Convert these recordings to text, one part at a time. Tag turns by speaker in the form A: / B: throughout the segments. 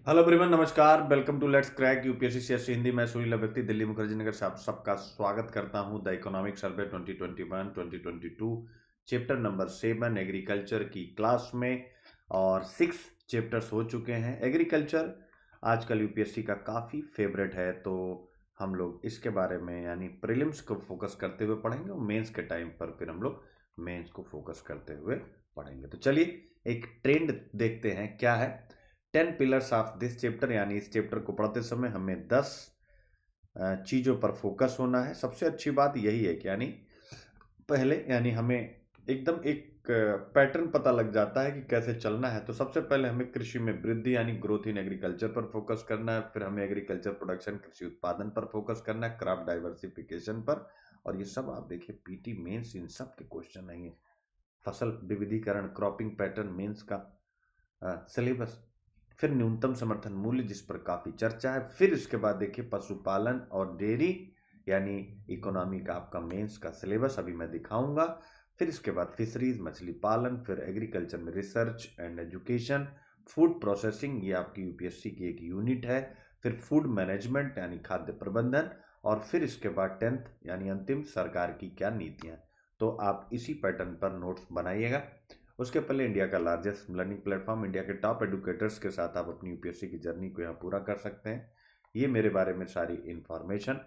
A: Hello everyone, नमस्कार। Welcome to let's crack UPSC CSC Hindi. मैं सुनील व्यक्ति दिल्ली मुखर्जी नगर से आप सबका स्वागत करता हूं। The economic survey 2021-2022 chapter number 7 agriculture की क्लास में, और 6 चैप्टर्स हो चुके हैं। एग्रीकल्चर आजकल यूपीएससी का काफ़ी फेवरेट है, तो हम लोग इसके बारे में यानी प्रीलिम्स को फोकस करते हुए पढ़ेंगे और मेंस के टाइम पर फिर हम लोग मेंस को फोकस करते हुए पढ़ेंगे। तो चलिए एक ट्रेंड देखते हैं क्या है। 10 पिलर्स ऑफ दिस चैप्टर, यानी इस चैप्टर को पढ़ते समय हमें 10 चीज़ों पर फोकस होना है। सबसे अच्छी बात यही है कि यानी पहले यानी हमें एकदम एक पैटर्न पता लग जाता है कि कैसे चलना है। तो सबसे पहले हमें कृषि में वृद्धि यानी ग्रोथ इन एग्रीकल्चर पर फोकस करना है। फिर हमें एग्रीकल्चर प्रोडक्शन कृषि उत्पादन पर फोकस करना है, क्रॉप डाइवर्सिफिकेशन पर। और ये सब आप देखिए पीटी मेंस इन सब के क्वेश्चन आएंगे। फसल विविधीकरण, क्रॉपिंग पैटर्न मेंस का सिलेबस। फिर न्यूनतम समर्थन मूल्य जिस पर काफ़ी चर्चा है। फिर इसके बाद देखिए पशुपालन और डेयरी यानी इकोनॉमी का आपका मेंस का सिलेबस अभी मैं दिखाऊंगा। फिर इसके बाद फिशरीज मछली पालन, फिर एग्रीकल्चर में research and education, food processing ये आपकी यूपीएससी की एक यूनिट है। फिर फूड मैनेजमेंट यानी खाद्य प्रबंधन, और फिर इसके बाद 10th यानी अंतिम सरकार की क्या नीतियाँ। तो आप इसी पैटर्न पर नोट्स बनाइएगा। उसके पहले इंडिया का लार्जेस्ट लर्निंग प्लेटफॉर्म, इंडिया के टॉप एडुकेटर्स के साथ आप अपनी यूपीएससी की जर्नी को यहाँ पूरा कर सकते हैं। ये मेरे बारे में सारी इन्फॉर्मेशन।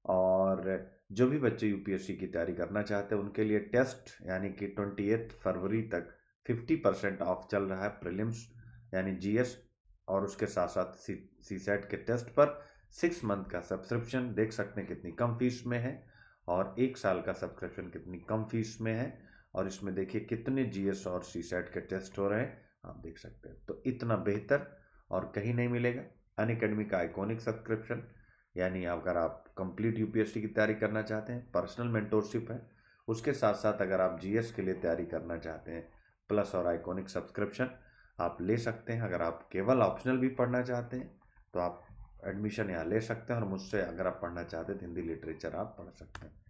A: और जो भी बच्चे यूपीएससी की तैयारी करना चाहते हैं उनके लिए टेस्ट यानी कि 28 फरवरी तक 50% ऑफ चल रहा है प्रीलिम्स यानी जीएस, और उसके साथ साथ सी सेट के टेस्ट पर 6 मंथ का सब्सक्रिप्शन देख सकते हैं कितनी कम फीस में है, और 1 साल का सब्सक्रिप्शन कितनी कम फीस में है। और इसमें देखिए कितने जीएस और सी सेट के टेस्ट हो रहे हैं, आप देख सकते हैं। तो इतना बेहतर और कहीं नहीं मिलेगा। अनअकैडमी का आइकॉनिक सब्सक्रिप्शन, यानी अगर आप कंप्लीट यूपीएससी की तैयारी करना चाहते हैं, पर्सनल मेंटोरशिप है। उसके साथ साथ अगर आप जीएस के लिए तैयारी करना चाहते हैं, प्लस और आइकॉनिक सब्सक्रिप्शन आप ले सकते हैं। अगर आप केवल ऑप्शनल भी पढ़ना चाहते हैं तो आप एडमिशन यहाँ ले सकते हैं, और मुझसे अगर आप पढ़ना चाहते हैं तो हिंदी लिटरेचर आप पढ़ सकते हैं।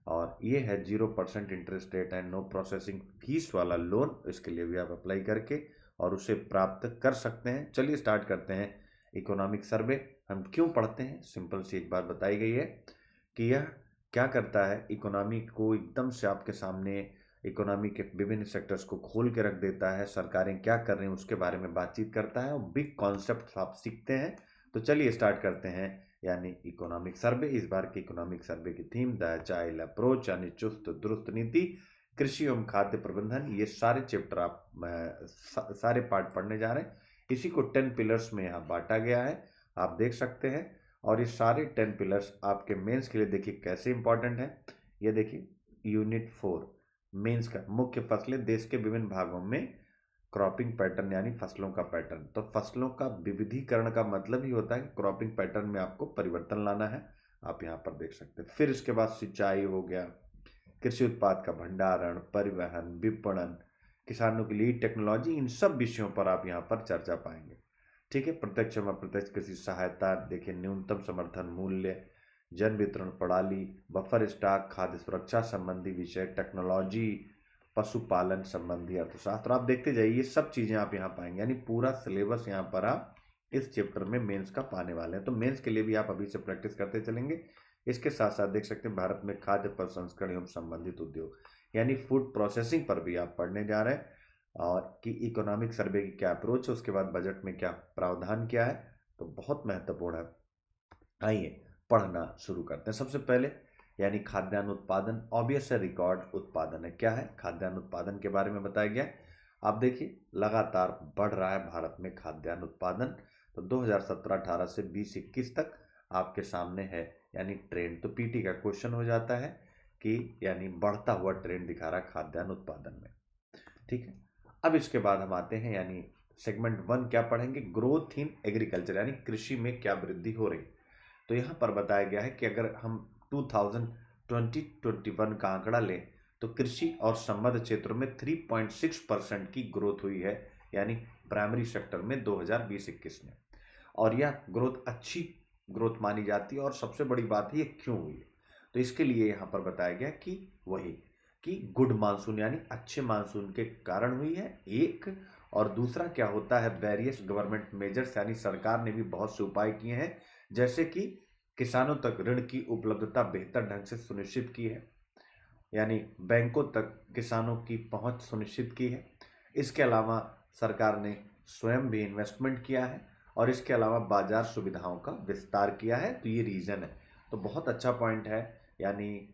A: और ये है 0% interest rate and no processing fees वाला लोन, इसके लिए भी आप अप्लाई करके और उसे प्राप्त कर सकते हैं। चलिए स्टार्ट करते हैं। इकोनॉमिक सर्वे हम क्यों पढ़ते हैं, सिंपल सी एक बात बताई गई है कि यह क्या करता है, इकोनॉमी को एकदम से आपके सामने इकोनॉमी के विभिन्न सेक्टर्स को खोल के रख देता है। सरकारें क्या कर रही हैं उसके बारे में बातचीत करता है, और बिग कॉन्सेप्ट आप सीखते हैं। तो चलिए स्टार्ट करते हैं यानी इकोनॉमिक सर्वे। इस बार की इकोनॉमिक सर्वे की थीम द अजाइल अप्रोच यानी चुस्त दुरुस्त नीति, कृषि एवं खाद्य प्रबंधन। ये सारे चैप्टर आप सारे पार्ट पढ़ने जा रहे हैं। इसी को 10 पिलर्स में यहाँ बांटा गया है, आप देख सकते हैं। और ये सारे 10 पिलर्स आपके मेंस के लिए देखिए कैसे इंपॉर्टेंट है। ये देखिए यूनिट 4 मेंस का मुख्य फसलें देश के विभिन्न भागों में, क्रॉपिंग पैटर्न यानी फसलों का पैटर्न। तो फसलों का विविधीकरण का मतलब ही होता है कि क्रॉपिंग पैटर्न में आपको परिवर्तन लाना है, आप यहाँ पर देख सकते हैं। फिर इसके बाद सिंचाई हो गया, कृषि उत्पाद का भंडारण, परिवहन, विपणन, किसानों की लीड टेक्नोलॉजी, इन सब विषयों पर आप यहाँ पर चर्चा पाएंगे। ठीक है। प्रत्यक्ष व अप्रत्यक्ष कृषि सहायता देखिए, न्यूनतम समर्थन मूल्य, जन वितरण प्रणाली, बफर स्टॉक, खाद्य सुरक्षा संबंधी विषय, टेक्नोलॉजी, पशुपालन संबंधी अर्थशास्त्र, आप देखते जाइए ये सब चीज़ें आप यहाँ पाएंगे। यानी पूरा सिलेबस यहाँ पर आप इस चैप्टर में मेंस का पाने वाले हैं। तो मेंस के लिए भी आप अभी से प्रैक्टिस करते चलेंगे। इसके साथ साथ देख सकते हैं भारत में खाद्य प्रसंस्करण एवं संबंधित उद्योग यानी फूड प्रोसेसिंग पर भी आप पढ़ने जा रहे हैं, और कि इकोनॉमिक सर्वे की क्या अप्रोच है, उसके बाद बजट में क्या प्रावधान क्या है। तो बहुत महत्वपूर्ण है। आइए पढ़ना शुरू करते हैं। सबसे पहले यानी खाद्यान्न उत्पादन, ऑब्वियस है रिकॉर्ड उत्पादन है। क्या है, खाद्यान्न उत्पादन के बारे में बताया गया है। आप देखिए लगातार बढ़ रहा है भारत में खाद्यान्न उत्पादन। तो 2017-18 से 20-21 तक आपके सामने है यानी ट्रेंड। तो पीटी का क्वेश्चन हो जाता है कि यानी बढ़ता हुआ ट्रेंड दिखा रहा है खाद्यान्न उत्पादन में। ठीक है। अब इसके बाद हम आते हैं यानी सेगमेंट 1 क्या पढ़ेंगे, ग्रोथ इन एग्रीकल्चर यानी कृषि में क्या वृद्धि हो रही। तो यहाँ पर बताया गया है कि अगर हम 2020-21 का आंकड़ा लें तो कृषि और संबद्ध क्षेत्रों में 3.6% की ग्रोथ हुई है, यानी प्राइमरी सेक्टर में 2020-21 में। और यह ग्रोथ अच्छी ग्रोथ मानी जाती है, और सबसे बड़ी बात है ये क्यों हुई है। तो इसके लिए यहाँ पर बताया गया कि वही कि गुड मानसून यानी अच्छे मानसून के कारण हुई है एक, और दूसरा क्या होता है, वेरियस गवर्नमेंट मेजर्स, यानी सरकार ने भी बहुत से उपाय किए हैं, जैसे कि किसानों तक ऋण की उपलब्धता बेहतर ढंग से सुनिश्चित की है, यानी बैंकों तक किसानों की पहुंच सुनिश्चित की है। इसके अलावा सरकार ने स्वयं भी इन्वेस्टमेंट किया है और इसके अलावा बाजार सुविधाओं का विस्तार किया है। तो ये रीज़न है। तो बहुत अच्छा पॉइंट है, यानी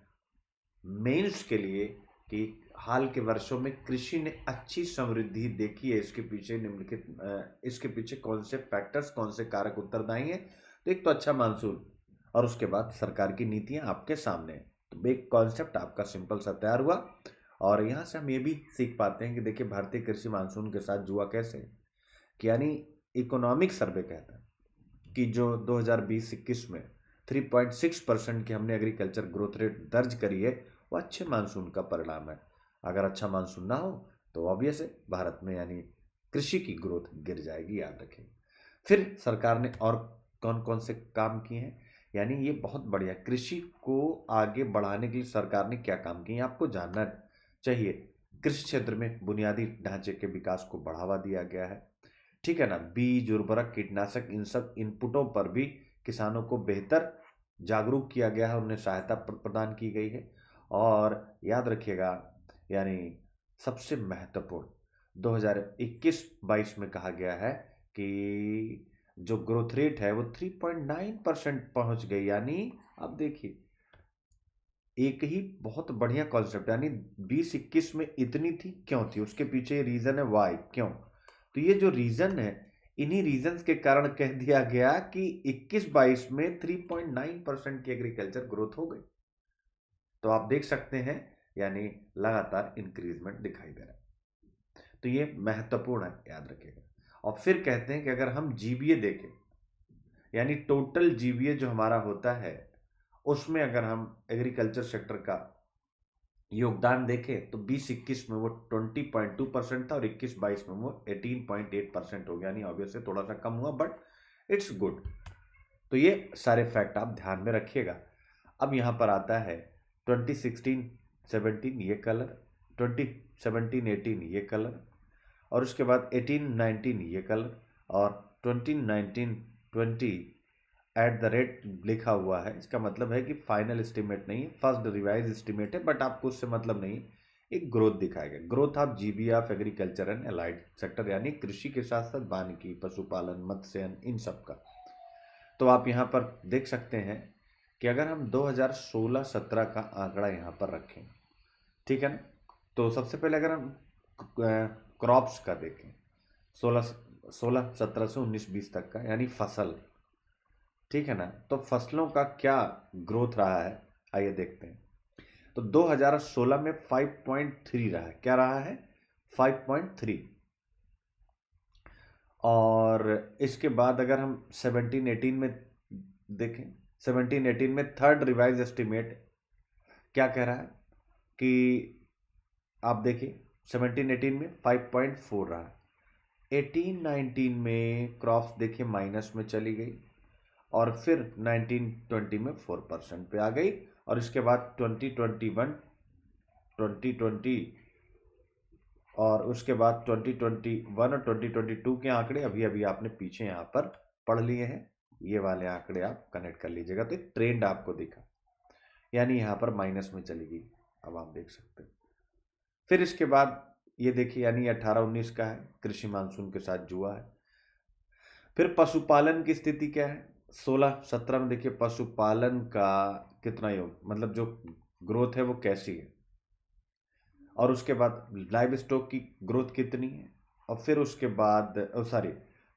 A: मेंस के लिए, कि हाल के वर्षों में कृषि ने अच्छी समृद्धि देखी है। इसके पीछे निम्नलिखित इसके पीछे कौन से फैक्टर्स, कौन से कारक उत्तरदायी हैं? तो एक तो अच्छा मानसून, और उसके बाद सरकार की नीतियां आपके सामने हैं। तो एक कॉन्सेप्ट आपका सिंपल सा तैयार हुआ। और यहाँ से हम ये भी सीख पाते हैं कि देखिए भारतीय कृषि मानसून के साथ जुआ कैसे है, कि यानी इकोनॉमिक सर्वे कहता है कि जो 2020-21 में 3.6% की हमने एग्रीकल्चर ग्रोथ रेट दर्ज करी है, वो अच्छे मानसून का परिणाम है। अगर अच्छा मानसून ना हो तो ऑब्वियस है भारत में यानी कृषि की ग्रोथ गिर जाएगी, याद रखें। फिर सरकार ने और कौन कौन से काम किए हैं, यानी ये बहुत बढ़िया, कृषि को आगे बढ़ाने के लिए सरकार ने क्या काम किए आपको जानना चाहिए। कृषि क्षेत्र में बुनियादी ढांचे के विकास को बढ़ावा दिया गया है, ठीक है ना। बीज, उर्वरक, कीटनाशक, इन सब इनपुटों पर भी किसानों को बेहतर जागरूक किया गया है, उन्हें सहायता प्रदान की गई है। और याद रखिएगा, यानी सबसे महत्वपूर्ण 2021-22 में कहा गया है कि जो ग्रोथ रेट है वो 3.9% पहुंच गई। यानी अब देखिए एक ही बहुत बढ़िया कॉन्सेप्ट, यानी 20-21 में इतनी थी, क्यों थी, उसके पीछे रीजन है वाई, क्यों। तो ये जो रीजन है, इन्हीं रीजंस के कारण कह दिया गया कि 21-22 में 3.9% की एग्रीकल्चर ग्रोथ हो गई। तो आप देख सकते हैं, यानी लगातार इंक्रीजमेंट दिखाई दे रहा है। तो ये महत्वपूर्ण है, याद रखिएगा। और फिर कहते हैं कि अगर हम जीबीए देखें, यानी टोटल जीबीए जो हमारा होता है, उसमें अगर हम एग्रीकल्चर सेक्टर का योगदान देखें तो 20-21 में वो 20.2% था और 21-22 में वो 18.8% हो गया। यानी ऑब्वियसली थोड़ा सा कम हुआ, बट इट्स गुड। तो ये सारे फैक्ट आप ध्यान में रखिएगा। अब यहाँ पर आता है 2016-17 ये कलर, 2017-18 ये कलर, और उसके बाद 18-19 ये कलर, और 2019-20 एट द रेट लिखा हुआ है। इसका मतलब है कि फाइनल एस्टिमेट नहीं है, फर्स्ट रिवाइज एस्टिमेट है, बट आपको उससे मतलब नहीं, एक ग्रोथ दिखाएगा। Growth of GB of agriculture and allied sector, यानी कृषि के साथ साथ वानिकी, पशुपालन, मत्स्यन, इन सब का। तो आप यहाँ पर देख सकते हैं कि अगर हम 2016-17 का आंकड़ा यहाँ पर रखें, ठीक है ना, तो सबसे पहले अगर हम क्रॉप्स का देखें 16-17 से 19-20 तक का, यानी फसल, ठीक है ना, तो फसलों का क्या ग्रोथ रहा है, आइए देखते हैं। तो 2016 में 5.3 रहा है, क्या रहा है, 5.3। और इसके बाद अगर हम 17-18 में देखें, 17-18 में थर्ड रिवाइज एस्टिमेट क्या कह रहा है कि आप देखिए 17-18 में 5.4 रहा है, 18-19 में क्रॉप्स देखिए माइनस में चली गई, और फिर 19-20 में 4% पे आ गई, और इसके बाद 2020 और उसके बाद 2021 और 2022 के आंकड़े अभी अभी आपने पीछे यहाँ पर पढ़ लिए हैं। ये वाले आंकड़े आप कनेक्ट कर लीजिएगा, तो एक ट्रेंड आपको दिखा, यानी यहाँ पर माइनस में चली गई, अब आप देख सकते हैं। फिर इसके बाद ये देखिए, यानी 18-19 का है, कृषि मानसून के साथ जुआ है। फिर पशुपालन की स्थिति क्या है, 16-17 में देखिए पशुपालन का कितना योग, मतलब जो ग्रोथ है वो कैसी है, और उसके बाद लाइव स्टॉक की ग्रोथ कितनी है, और फिर उसके बाद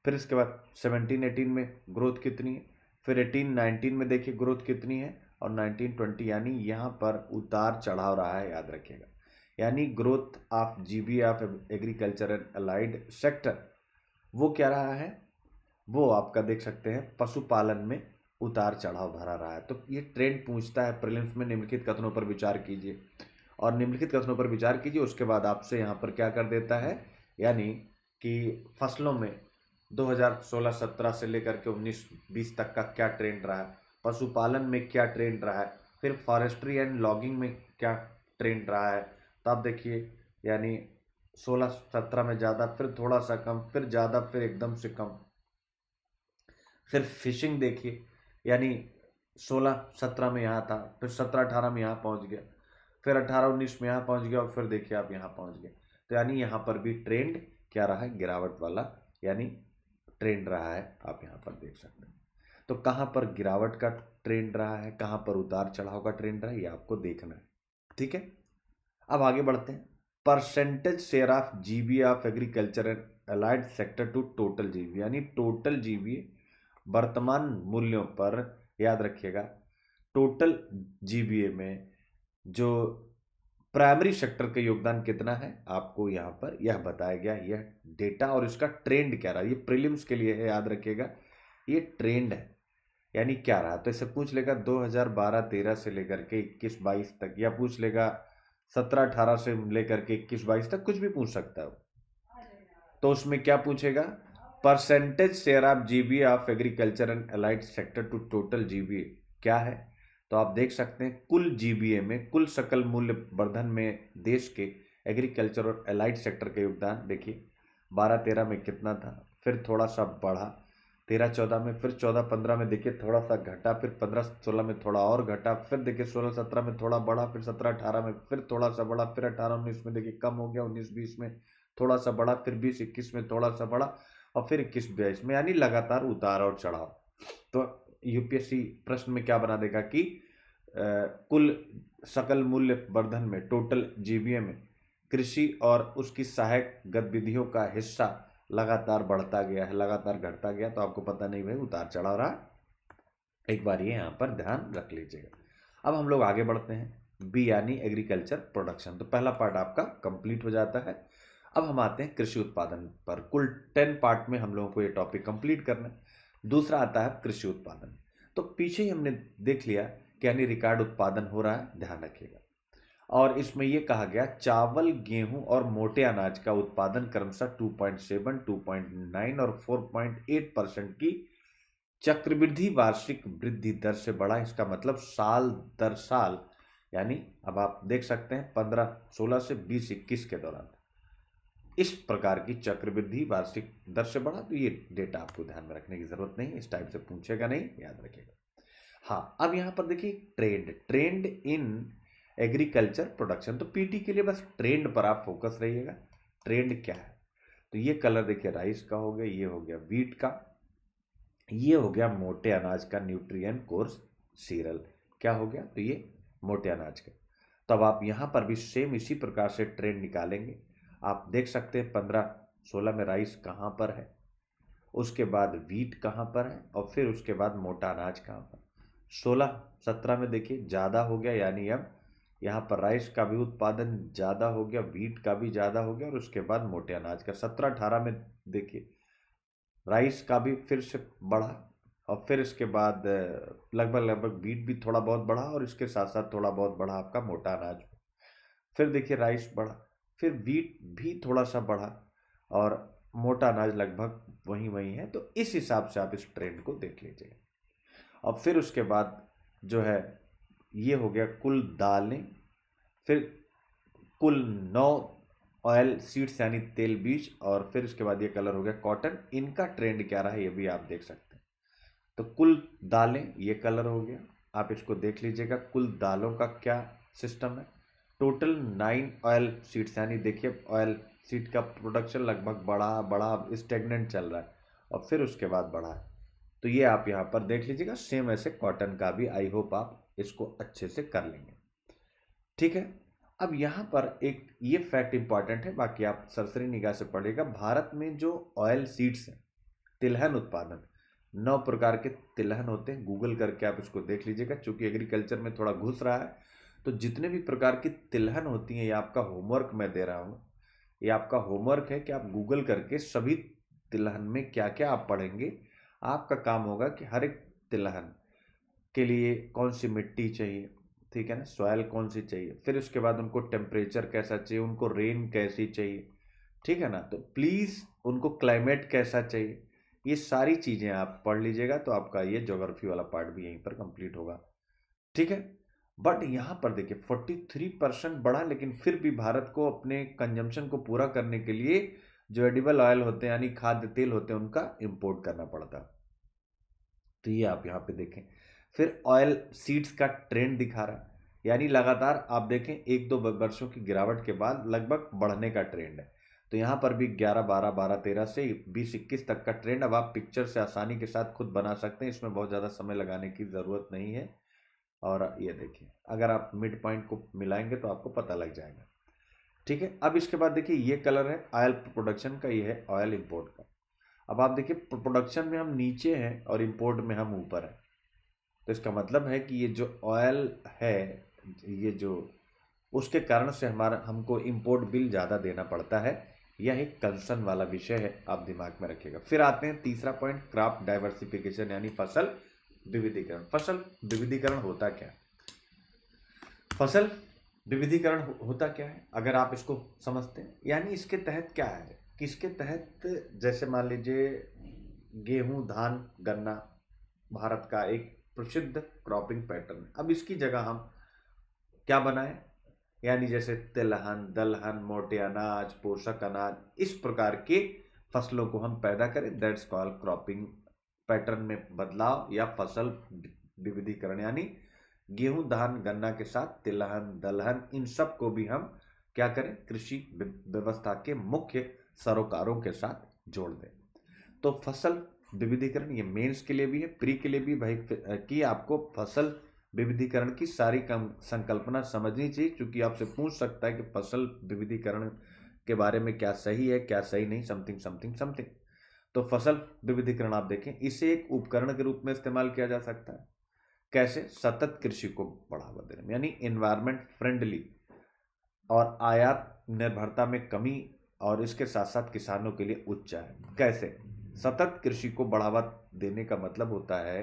A: फिर इसके बाद 17-18 में ग्रोथ कितनी है, फिर 18-19 में देखिए ग्रोथ कितनी है, और 19-20, यानी यहाँ पर उतार चढ़ाव रहा है, याद रखिएगा। यानी growth of GB of agriculture and allied sector वो क्या रहा है, वो आपका देख सकते हैं पशुपालन में उतार चढ़ाव भरा रहा है। तो ये ट्रेंड पूछता है प्रीलिम्स में, निम्नलिखित कथनों पर विचार कीजिए, और निम्नलिखित कथनों पर विचार कीजिए। उसके बाद आपसे यहाँ पर क्या कर देता है, यानी कि फसलों में 2016-17 से लेकर के 19-20 तक का क्या ट्रेंड रहा है, पशुपालन में क्या ट्रेंड रहा है, फिर फॉरेस्ट्री एंड लॉगिंग में क्या ट्रेंड रहा है। तो आप देखिए, यानी 16-17 में ज़्यादा, फिर थोड़ा सा कम, फिर ज़्यादा, फिर एकदम से कम। फिर फिशिंग देखिए, यानी 16-17 में यहाँ था, फिर 17-18 में यहाँ पहुँच गया, फिर 18-19 में यहाँ पहुँच गया, और फिर देखिए आप यहाँ पहुँच गए। तो यानी यहाँ पर भी ट्रेंड क्या रहा है, गिरावट वाला, यानी ट्रेंड रहा है, आप यहाँ पर देख सकते हैं। तो कहाँ पर गिरावट का ट्रेंड रहा है, कहाँ पर उतार चढ़ाव का ट्रेंड रहा है, ये आपको देखना है। ठीक है, अब आगे बढ़ते हैं। Percentage share of GB of agriculture and allied sector to total GB, यानी टोटल जीबी वर्तमान मूल्यों पर, याद रखिएगा, टोटल जीबीए में जो प्राइमरी सेक्टर का योगदान कितना है, आपको यहाँ पर यह बताया गया, यह डेटा, और इसका ट्रेंड क्या रहा। ये प्रीलिम्स के लिए है, याद रखिएगा, ये ट्रेंड है, यानी क्या रहा। तो इसे पूछ लेगा 2012-13 से लेकर के 21-22 तक, या पूछ लेगा 17-18 से लेकर के 21-22 तक, कुछ भी पूछ सकता है। तो उसमें क्या पूछेगा, percentage share of GB of agriculture and allied sector to total GB क्या है। तो आप देख सकते हैं कुल जीबीए में, कुल सकल मूल्य वर्धन में देश के एग्रीकल्चर और अलाइड सेक्टर का योगदान देखिए 12-13 में कितना था, फिर थोड़ा सा बढ़ा 13-14 में, फिर 14-15 में देखिए थोड़ा सा घटा, फिर 15-16 में थोड़ा और घटा, फिर देखिए 16-17 में थोड़ा बढ़ा, फिर 17-18 में फिर थोड़ा सा बढ़ा, फिर 18-19 में देखिए कम हो गया, 19-20 में थोड़ा सा बढ़ा, फिर 20-21 में थोड़ा सा बढ़ा, और फिर 21-22 में, यानी लगातार उतार और चढ़ाव। तो यूपीएससी प्रश्न में क्या बना देगा कि कुल सकल मूल्य वर्धन में, टोटल जीबीए में, कृषि और उसकी सहायक गतिविधियों का हिस्सा लगातार बढ़ता गया है, लगातार घटता गया। तो आपको पता नहीं भाई उतार चढ़ाव रहा, एक बार ये यहाँ पर ध्यान रख लीजिएगा। अब हम लोग आगे बढ़ते हैं, बी यानी एग्रीकल्चर प्रोडक्शन। तो पहला पार्ट आपका कंप्लीट हो जाता है। अब हम आते हैं कृषि उत्पादन पर। कुल 10 पार्ट में हम लोगों को ये टॉपिक कंप्लीट करना है। दूसरा आता है कृषि उत्पादन। तो पीछे ही हमने देख लिया कि यानी रिकॉर्ड उत्पादन हो रहा है, ध्यान रखिएगा। और इसमें यह कहा गया चावल, गेहूं और मोटे अनाज का उत्पादन क्रमशः 2.7, 2.9 और 4.8% की चक्रवृद्धि वार्षिक वृद्धि दर से बढ़ा। इसका मतलब साल दर साल, यानी अब आप देख सकते हैं 15-16 से 20-21 के दौरान इस प्रकार की चक्रवृद्धि वार्षिक दर से बढ़ा। तो ये डेटा आपको ध्यान में रखने की जरूरत नहीं, इस टाइप से पूछेगा नहीं, याद रखिएगा। हाँ, अब यहाँ पर देखिए ट्रेंड इन एग्रीकल्चर प्रोडक्शन। तो पीटी के लिए बस ट्रेंड पर आप फोकस रहिएगा, ट्रेंड क्या है। तो ये कलर देखिए राइस का हो गया, ये हो गया वीट का, ये हो गया मोटे अनाज का न्यूट्रिएंट कोर्स सीरियल, क्या हो गया, तो ये मोटे अनाज का। तो अब आप यहाँ पर भी सेम इसी प्रकार से ट्रेंड निकालेंगे। आप देख सकते हैं 15-16 में राइस कहाँ पर है, उसके बाद वीट कहाँ पर है, और फिर उसके बाद मोटा अनाज कहाँ पर। 16-17 में देखिए ज़्यादा हो गया, यानी अब यहाँ पर राइस का भी उत्पादन ज़्यादा हो गया, वीट का भी ज़्यादा हो गया, और उसके बाद मोटे अनाज का। 17-18 में देखिए राइस का भी फिर से बढ़ा, और फिर इसके बाद लगभग वीट भी थोड़ा बहुत बढ़ा, और इसके साथ साथ थोड़ा बहुत बढ़ा आपका मोटा अनाज। फिर देखिए राइस बढ़ा, फिर वीट भी थोड़ा सा बढ़ा, और मोटा अनाज लगभग वही वही है। तो इस हिसाब से आप इस ट्रेंड को देख लीजिए। और फिर उसके बाद जो है ये हो गया कुल दालें, फिर कुल 9 ऑयल सीड्स यानी तेल बीज, और फिर उसके बाद ये कलर हो गया कॉटन। इनका ट्रेंड क्या रहा है ये भी आप देख सकते हैं। तो कुल दालें ये कलर हो गया, आप इसको देख लीजिएगा। कुल दालों का क्या सिस्टम है, टोटल 9 ऑयल सीड्स, यानी देखिए ऑयल सीड का प्रोडक्शन लगभग बढ़ा बढ़ा, स्टेगनेंट चल रहा है, और फिर उसके बाद बढ़ा है। तो ये आप यहाँ पर देख लीजिएगा। सेम ऐसे कॉटन का भी, आई होप आप इसको अच्छे से कर लेंगे। ठीक है, अब यहाँ पर एक ये फैक्ट इंपॉर्टेंट है, बाकी आप सरसरी निगाह से पढ़िएगा। भारत में जो ऑयल सीड्स हैं, तिलहन उत्पादन, 9 प्रकार के तिलहन होते हैं, गूगल करके आप इसको देख लीजिएगा। चूंकि एग्रीकल्चर में थोड़ा घुस रहा है, तो जितने भी प्रकार की तिलहन होती हैं, ये आपका होमवर्क मैं दे रहा हूँ, ये आपका होमवर्क है कि आप गूगल करके सभी तिलहन में क्या क्या आप पढ़ेंगे। आपका काम होगा कि हर एक तिलहन के लिए कौन सी मिट्टी चाहिए, ठीक है ना, सॉयल कौन सी चाहिए, फिर उसके बाद उनको टेम्परेचर कैसा चाहिए, उनको रेन कैसी चाहिए, ठीक है ना, तो प्लीज़ उनको क्लाइमेट कैसा चाहिए, ये सारी चीज़ें आप पढ़ लीजिएगा। तो आपका ये ज्योग्राफी वाला पार्ट भी यहीं पर कंप्लीट होगा। ठीक है, बट यहाँ पर देखिए 43% बढ़ा, लेकिन फिर भी भारत को अपने कंजम्पशन को पूरा करने के लिए जो एडिबल ऑयल होते हैं यानी खाद्य तेल होते हैं उनका इंपोर्ट करना पड़ता। तो ये आप यहाँ पे देखें। फिर ऑयल सीड्स का ट्रेंड दिखा रहा है, यानी लगातार आप देखें 1-2 वर्षों की गिरावट के बाद लगभग बढ़ने का ट्रेंड है। तो यहाँ पर भी 11, 12, 12, 13 से 20, 21 तक का ट्रेंड अब आप पिक्चर से आसानी के साथ खुद बना सकते हैं, इसमें बहुत ज़्यादा समय लगाने की ज़रूरत नहीं है। और ये देखिए, अगर आप मिड पॉइंट को मिलाएंगे तो आपको पता लग जाएगा। ठीक है, अब इसके बाद देखिए ये कलर है ऑयल प्रोडक्शन का, ये है ऑयल इंपोर्ट का। अब आप देखिए प्रोडक्शन में हम नीचे हैं और इंपोर्ट में हम ऊपर हैं। तो इसका मतलब है कि ये जो ऑयल है, ये जो उसके कारण से हमारा हमको इंपोर्ट बिल ज़्यादा देना पड़ता है। यह एक कंसर्न वाला विषय है, आप दिमाग में रखिएगा। फिर आते हैं तीसरा पॉइंट, क्रॉप डाइवर्सिफिकेशन यानी फसल विविधीकरण। फसल विविधीकरण होता क्या है? फसल विविधीकरण होता क्या है अगर आप इसको समझते हैं, यानी इसके तहत क्या है, किसके तहत, जैसे मान लीजिए गेहूं, धान, गन्ना भारत का एक प्रसिद्ध क्रॉपिंग पैटर्न है। अब इसकी जगह हम क्या बनाएं, यानी जैसे तिलहन, दलहन, मोटे अनाज, पोषक अनाज, इस प्रकार के फसलों को हम पैदा करें। दैट्स कॉल्ड क्रॉपिंग पैटर्न में बदलाव या फसल विविधीकरण, यानी गेहूं, धान, गन्ना के साथ तिलहन, दलहन, इन सब को भी हम क्या करें, कृषि व्यवस्था के मुख्य सरोकारों के साथ जोड़ दें। तो फसल विविधीकरण ये मेंस के लिए भी है, प्री के लिए भी भाई, कि आपको फसल विविधीकरण की सारी संकल्पना समझनी चाहिए, क्योंकि आपसे पूछ सकता है कि फसल विविधीकरण के बारे में क्या सही है, क्या सही नहीं, समथिंग समथिंग समथिंग। तो फसल विविधीकरण आप देखें, इसे एक उपकरण के रूप में इस्तेमाल किया जा सकता है। कैसे? सतत कृषि को बढ़ावा देने में, यानी एनवायरमेंट फ्रेंडली और आयात निर्भरता में कमी, और इसके साथ साथ किसानों के लिए उच्च आय। कैसे? सतत कृषि को बढ़ावा देने का मतलब होता है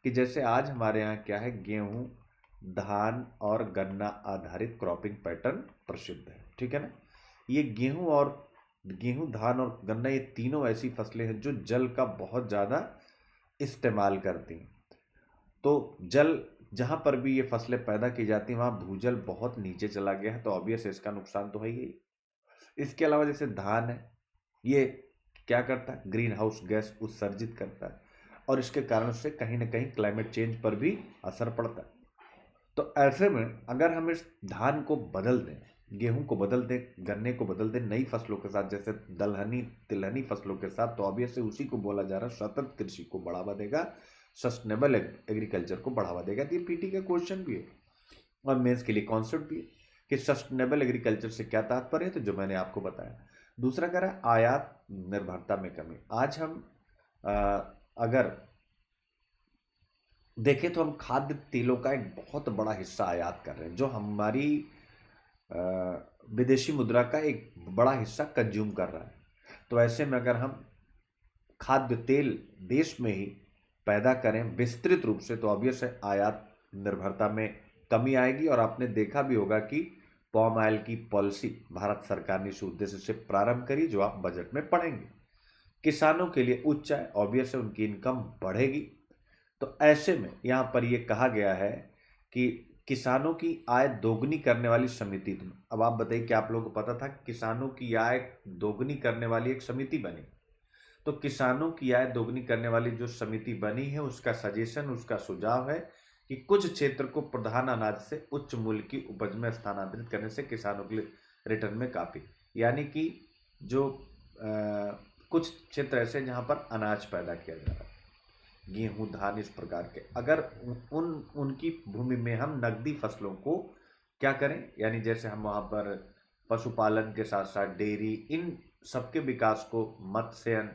A: कि जैसे आज हमारे यहाँ क्या है, गेहूं, धान और गन्ना आधारित क्रॉपिंग पैटर्न प्रसिद्ध है, ठीक है ना। ये गेहूं, धान और गन्ना, ये तीनों ऐसी फसलें हैं जो जल का बहुत ज़्यादा इस्तेमाल करती हैं। तो जल जहाँ पर भी ये फसलें पैदा की जाती हैं वहाँ भूजल बहुत नीचे चला गया है, तो ऑब्वियस इसका नुकसान तो है ही। इसके अलावा जैसे धान है, ये क्या करता है, ग्रीन हाउस गैस उत्सर्जित करता है, और इसके कारण से कहीं ना कहीं क्लाइमेट चेंज पर भी असर पड़ता है। तो ऐसे में अगर हम इस धान को बदल दें, गेहूं को बदल दें, गन्ने को बदल दें नई फसलों के साथ, जैसे दलहनी तिलहनी फसलों के साथ, तो ऑब्वियस उसी को बोला जा रहा है सतत कृषि को बढ़ावा देगा, सस्टेनेबल एग्रीकल्चर को बढ़ावा देगा। तो ये पीटी का क्वेश्चन भी है और मेंस के लिए कॉन्सेप्ट भी है कि सस्टेनेबल एग्रीकल्चर से क्या तात्पर्य है, तो जो मैंने आपको बताया। दूसरा कह रहा है आयात निर्भरता में कमी। आज हम अगर देखें तो हम खाद्य तेलों का एक बहुत बड़ा हिस्सा आयात कर रहे हैं, जो हमारी विदेशी मुद्रा का एक बड़ा हिस्सा कंज्यूम कर रहा है। तो ऐसे में अगर हम खाद्य तेल देश में ही पैदा करें विस्तृत रूप से, तो ऑब्वियस है आयात निर्भरता में कमी आएगी। और आपने देखा भी होगा कि पॉम ऑयल की पॉलिसी भारत सरकार ने इस उद्देश्य से प्रारंभ करी, जो आप बजट में पढ़ेंगे। किसानों के लिए उच्च आय, ऑब्वियस है उनकी इनकम बढ़ेगी। तो ऐसे में यहाँ पर यह कहा गया है कि किसानों की आय दोगुनी करने वाली समिति। अब आप बताइए कि आप लोगों को पता था कि किसानों की आय दोगुनी करने वाली एक समिति बनी। तो किसानों की आय दोगुनी करने वाली जो समिति बनी है, उसका सजेशन, उसका सुझाव है कि कुछ क्षेत्र को प्रधान अनाज से उच्च मूल्य की उपज में स्थानांतरित करने से किसानों के लिए रिटर्न में काफी, यानी कि जो कुछ क्षेत्र ऐसे जहां पर अनाज पैदा किया जा रहा है, गेहूं, धान, इस प्रकार के, अगर उनकी भूमि में हम नकदी फसलों को क्या करें, यानी जैसे हम वहां पर पशुपालन के साथ साथ डेयरी, इन सबके विकास को, मत्स्य,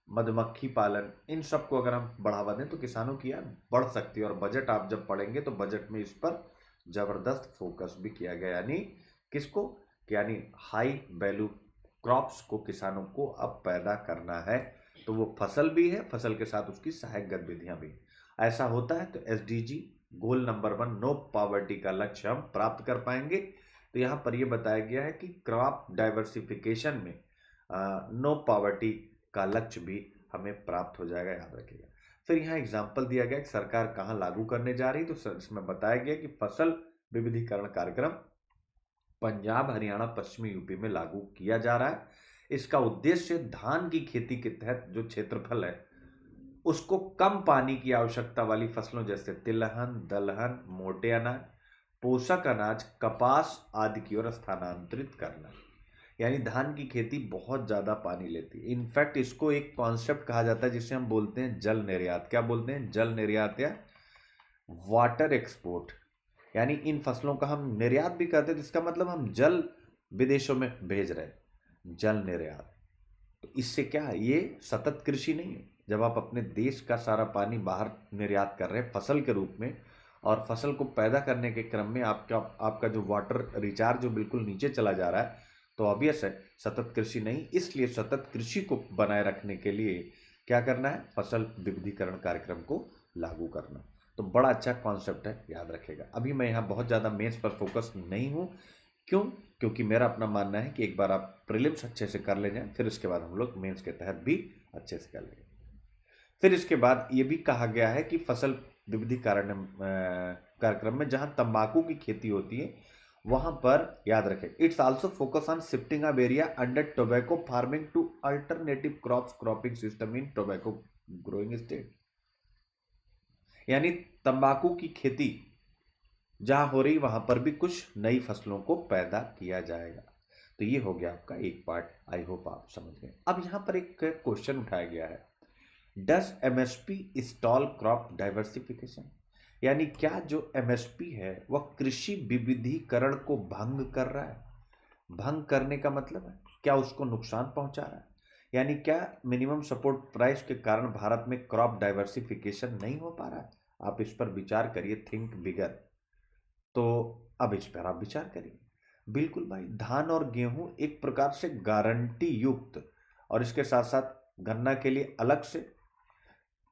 A: मधुमक्खी पालन, इन सबको अगर हम बढ़ावा दें तो किसानों की आय बढ़ सकती है। और बजट आप जब पढ़ेंगे तो बजट में इस पर जबरदस्त फोकस भी किया गया, यानी किसको, यानी हाई वैल्यू क्रॉप्स को किसानों को अब पैदा करना है। तो वो फसल भी है, फसल के साथ उसकी सहायक गतिविधियां भी। ऐसा होता है तो SDG goal number 1 no poverty का लक्ष्य हम प्राप्त कर पाएंगे। तो यहाँ पर यह बताया गया है कि क्रॉप डाइवर्सिफिकेशन में नो पॉवर्टी का लक्ष्य भी हमें प्राप्त हो जाएगा, याद रखिएगा। फिर यहाँ एग्जाम्पल दिया गया कि सरकार कहाँ लागू करने जा रही, तो इसमें बताया गया कि फसल विविधीकरण कार्यक्रम पंजाब, हरियाणा, पश्चिमी यूपी में लागू किया जा रहा है। इसका उद्देश्य धान की खेती के तहत जो क्षेत्रफल है उसको कम पानी की आवश्यकता वाली फसलों जैसे तिलहन, दलहन, मोटे अनाज, पोषक अनाज, कपास आदि की ओर स्थानांतरित करना। यानी धान की खेती बहुत ज्यादा पानी लेती है। इनफैक्ट इसको एक कॉन्सेप्ट कहा जाता है जिसे हम बोलते हैं जल निर्यात। क्या बोलते हैं? जल निर्यात या वाटर एक्सपोर्ट। यानी इन फसलों का हम निर्यात भी करते हैं, तो इसका मतलब हम जल विदेशों में भेज रहे हैं, जल निर्यात। तो इससे क्या है, ये सतत कृषि नहीं है। जब आप अपने देश का सारा पानी बाहर निर्यात कर रहे हैं फसल के रूप में, और फसल को पैदा करने के क्रम में आपका जो वाटर रिचार्ज जो बिल्कुल नीचे चला जा रहा है, तो ऑब्वियस है सतत कृषि नहीं। इसलिए सतत कृषि को बनाए रखने के लिए क्या करना है? फसल विविधीकरण कार्यक्रम को लागू करना। तो बड़ा अच्छा कॉन्सेप्ट है, याद रखेगा। अभी मैं यहाँ बहुत ज़्यादा मेंस पर फोकस नहीं हूँ। क्यों? क्योंकि मेरा अपना मानना है कि एक बार आप प्रीलिम्स अच्छे से कर ले जाएं, फिर उसके बाद हम लोग मेंस के तहत भी अच्छे से कर लेंगे। फिर इसके बाद ये भी कहा गया है कि फसल विविधीकरण कार्यक्रम में जहां तंबाकू की खेती होती है वहां पर याद रखें, it's also focus on shifting of area under tobacco farming to alternative crops cropping system in tobacco growing state. यानी तंबाकू की खेती जहां हो रही वहां पर भी कुछ नई फसलों को पैदा किया जाएगा। तो ये हो गया आपका एक पार्ट। आई होप आप समझ गए। अब यहां पर एक क्वेश्चन उठाया गया है, does MSP stall crop diversification? यानी क्या जो एमएसपी है वह कृषि विविधीकरण को भंग कर रहा है? भंग करने का मतलब है क्या उसको नुकसान पहुंचा रहा है? यानी क्या मिनिमम सपोर्ट प्राइस के कारण भारत में क्रॉप डाइवर्सिफिकेशन नहीं हो पा रहा है? आप इस पर विचार करिए, थिंक बिगर। तो अब इस पर आप विचार करिए। बिल्कुल भाई, धान और गेहूं एक प्रकार से गारंटी युक्त, और इसके साथ साथ गन्ना के लिए अलग से।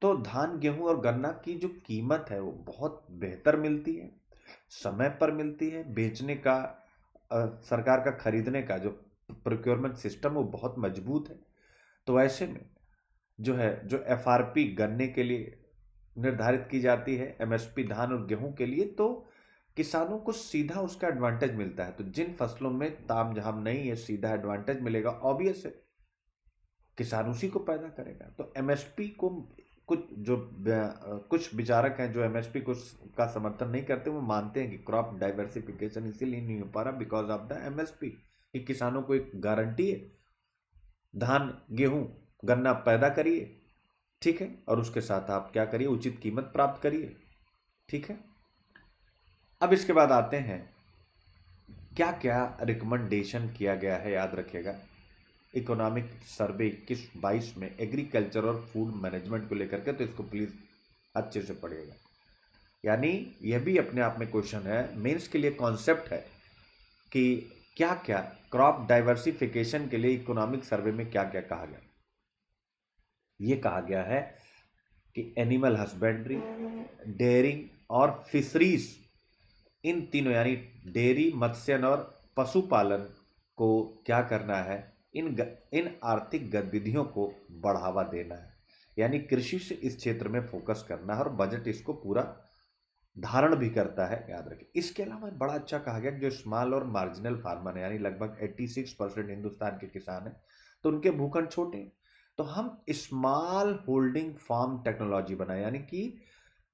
A: तो धान, गेहूं और गन्ना की जो कीमत है वो बहुत बेहतर मिलती है, समय पर मिलती है। बेचने का सरकार का खरीदने का जो प्रोक्योरमेंट सिस्टम वो बहुत मजबूत है। तो ऐसे में जो है, जो एफआरपी गन्ने के लिए निर्धारित की जाती है, एमएसपी धान और गेहूं के लिए, तो किसानों को सीधा उसका एडवांटेज मिलता है। तो जिन फसलों में ताम झाम नहीं है, सीधा एडवांटेज मिलेगा, ऑब्वियस है किसान उसी को पैदा करेगा। तो एमएसपी को कुछ विचारक हैं जो एमएसपी को का समर्थन नहीं करते, वो मानते हैं कि क्रॉप डाइवर्सिफिकेशन इसीलिए नहीं हो पा रहा बिकॉज ऑफ द एमएसपी, कि किसानों को एक गारंटी है, धान, गेहूं, गन्ना पैदा करिए, ठीक है, और उसके साथ आप क्या करिए, उचित कीमत प्राप्त करिए, ठीक है। अब इसके बाद आते हैं क्या क्या रिकमेंडेशन किया गया है, याद रखिएगा। इकोनॉमिक सर्वे 21-22 में एग्रीकल्चर और फूड मैनेजमेंट को लेकर के, तो इसको प्लीज अच्छे से पढ़िएगा। यानी यह भी अपने आप में क्वेश्चन है, मेंस के लिए कॉन्सेप्ट है कि क्या क्या क्रॉप डाइवर्सिफिकेशन के लिए इकोनॉमिक सर्वे में क्या क्या कहा गया। ये कहा गया है कि एनिमल हस्बेंड्री, डेयरिंग और फिशरीज, इन तीनों यानी डेयरी, मत्स्यन और पशुपालन को क्या करना है, इन आर्थिक गतिविधियों को बढ़ावा देना है। यानी कृषि से इस क्षेत्र में फोकस करना है, और बजट इसको पूरा धारण भी करता है, याद रखें। इसके अलावा बड़ा अच्छा कहा गया कि जो स्मॉल और मार्जिनल फार्मर है, यानी लगभग 86% हिंदुस्तान के किसान हैं, तो उनके भूखंड छोटे हैं। तो हम स्मॉल होल्डिंग फार्म टेक्नोलॉजी बनाए, यानी कि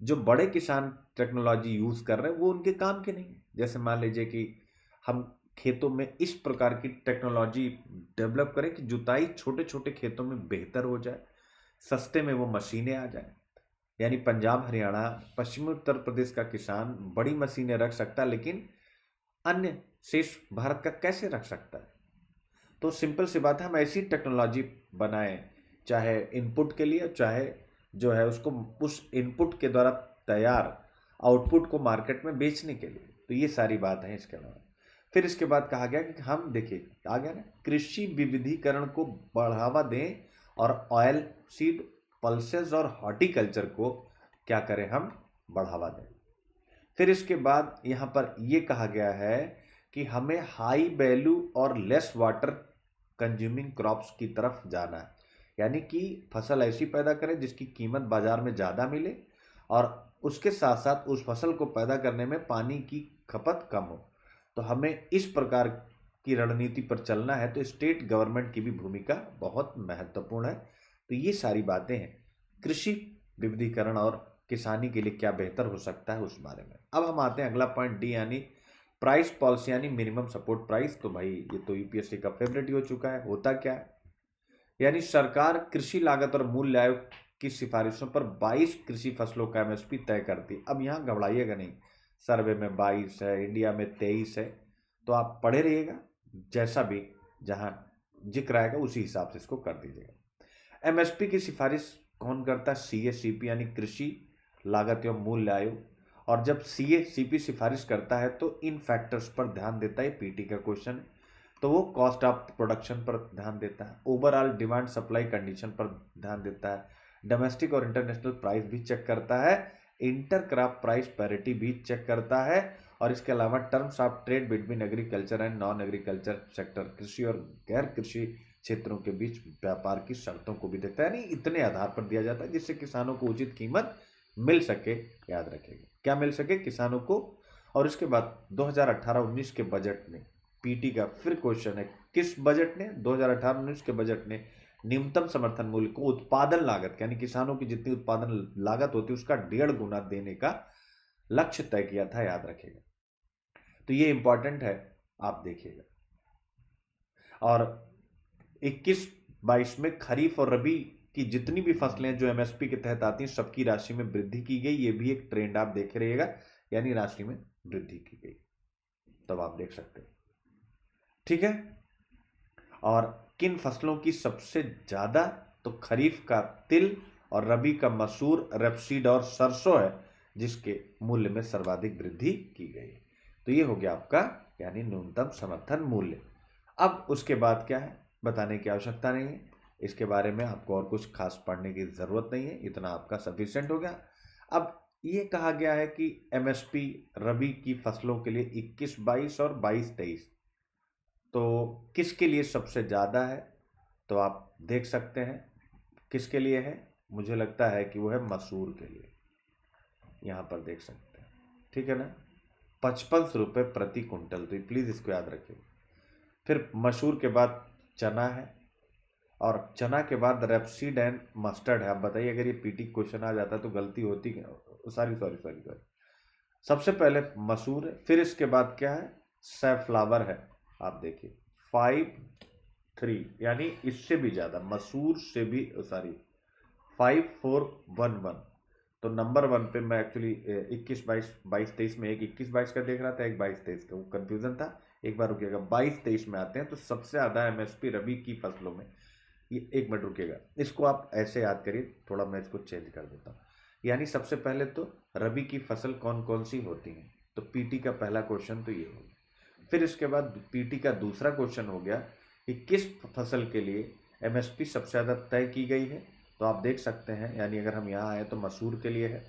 A: जो बड़े किसान टेक्नोलॉजी यूज कर रहे हैं वो उनके काम के नहीं। जैसे मान लीजिए कि हम खेतों में इस प्रकार की टेक्नोलॉजी डेवलप करें कि जुताई छोटे छोटे खेतों में बेहतर हो जाए, सस्ते में वो मशीनें आ जाए। यानी पंजाब, हरियाणा, पश्चिमी उत्तर प्रदेश का किसान बड़ी मशीनें रख सकता है, लेकिन अन्य शेष भारत का कैसे रख सकता है? तो सिंपल सी बात है, हम ऐसी टेक्नोलॉजी बनाएं, चाहे इनपुट के लिए, चाहे जो है उसको उस इनपुट के द्वारा तैयार आउटपुट को मार्केट में बेचने के लिए। तो ये सारी बात है इसके अलावा। फिर इसके बाद कहा गया कि हम देखिए, आ गया ना, कृषि विविधीकरण को बढ़ावा दें और ऑयल सीड, पल्सेस और हॉर्टिकल्चर को क्या करें, हम बढ़ावा दें। फिर इसके बाद यहाँ पर यह कहा गया है कि हमें हाई वैल्यू और लेस वाटर कंज्यूमिंग क्रॉप्स की तरफ जाना है। यानी कि फसल ऐसी पैदा करें जिसकी कीमत बाजार में ज़्यादा मिले और उसके साथ साथ उस फसल को पैदा करने में पानी की खपत कम हो। तो हमें इस प्रकार की रणनीति पर चलना है, तो स्टेट गवर्नमेंट की भी भूमिका बहुत महत्वपूर्ण है। तो ये सारी बातें हैं कृषि विविधीकरण और किसानी के लिए क्या बेहतर हो सकता है उस बारे में। अब हम आते हैं अगला पॉइंट डी यानी प्राइस पॉलिसी यानी मिनिमम सपोर्ट प्राइस। तो भाई ये तो यूपीएससी का फेवरेट ही हो चुका है। होता क्या है, यानी सरकार कृषि लागत और मूल्य आयोग की सिफारिशों पर 22 कृषि फसलों का एमएसपी तय करती है। अब यहाँ घबराइएगा नहीं, सर्वे में 22 है, इंडिया में 23 है, तो आप पढ़े रहिएगा, जैसा भी जहाँ जिक्र आएगा उसी हिसाब से इसको कर दीजिएगा। एमएसपी की सिफारिश कौन करता है? सीएसीपी यानी कृषि लागत एवं मूल्य आयोग। और जब सीएसीपी सिफारिश करता है तो इन फैक्टर्स पर ध्यान देता है। पीटी का क्वेश्चन, तो वो कॉस्ट ऑफ प्रोडक्शन पर ध्यान देता है, ओवरऑल डिमांड सप्लाई कंडीशन पर ध्यान देता है, डोमेस्टिक और इंटरनेशनल प्राइस भी चेक करता है, इंटरक्रॉप प्राइस पैरिटी भी चेक करता है, और इसके अलावा terms of trade between agriculture and non agriculture sector, कृषि और गैर कृषि क्षेत्रों के बीच व्यापार की शर्तों को भी देखता है। यानी इतने आधार पर दिया जाता है जिससे किसानों को उचित कीमत मिल सके। याद रखिएगा, क्या मिल सके? किसानों को। और इसके बाद 2018-19 के बजट में पीटी का फिर क्वेश्चन है, किस बजट ने? 2018-19 के बजट ने न्यूनतम समर्थन मूल्य को उत्पादन लागत यानी किसानों की जितनी उत्पादन लागत होती है उसका 1.5 गुना देने का लक्ष्य तय किया था। याद रखिएगा, तो ये इंपॉर्टेंट है, आप देखिएगा। और 21-22 में खरीफ और रबी की जितनी भी फसलें जो एमएसपी के तहत आती हैं सबकी राशि में वृद्धि की गई। ये भी एक ट्रेंड आप देख रहिएगा, यानी राशि में वृद्धि की गई, तब आप देख सकते हैं। ठीक है, और किन फसलों की सबसे ज्यादा? तो खरीफ का तिल और रबी का मसूर, रेपसीड और सरसों है जिसके मूल्य में सर्वाधिक वृद्धि की गई। तो ये हो गया आपका यानी न्यूनतम समर्थन मूल्य। अब उसके बाद क्या है बताने की आवश्यकता नहीं है, इसके बारे में आपको और कुछ खास पढ़ने की जरूरत नहीं है, इतना आपका सफिशिएंट हो गया। अब ये कहा गया है कि एमएसपी रबी की फसलों के लिए 21-22 और 22-23, तो किसके लिए सबसे ज़्यादा है? तो आप देख सकते हैं किसके लिए है, मुझे लगता है कि वो है मसूर के लिए। यहाँ पर देख सकते हैं, ठीक है ना, 55 रुपये प्रति कुंटल। तो प्लीज़ इसको याद रखिए। फिर मसूर के बाद चना है, और चना के बाद रेपसीड एंड मस्टर्ड है। आप बताइए अगर ये पीटी क्वेश्चन आ जाता तो गलती होती, सॉरी। सबसे पहले मसूर है, फिर इसके बाद क्या है? सैफ्लावर है। आप देखिए 53, यानी इससे भी ज्यादा, मसूर से भी, सॉरी 5411। तो नंबर 1 पे मैं एक्चुअली 21-22 में एक 21-22 का देख रहा था, एक 22-23 का, वो कंफ्यूजन था। एक बार रुकिएगा, 22-23 में आते हैं। तो सबसे ज्यादा एमएसपी रबी की फसलों में, ये एक मिनट रुकिएगा, इसको आप ऐसे याद करिए, थोड़ा मैं इसको चेंज कर देता हूँ। यानी सबसे पहले तो रबी की फसल कौन कौन सी होती हैं, तो पीटी का पहला क्वेश्चन तो ये हो गया। फिर इसके बाद पीटी का दूसरा क्वेश्चन हो गया कि किस फसल के लिए एमएसपी सबसे ज़्यादा तय की गई है। तो आप देख सकते हैं, यानी अगर हम यहाँ आए तो मसूर के लिए है,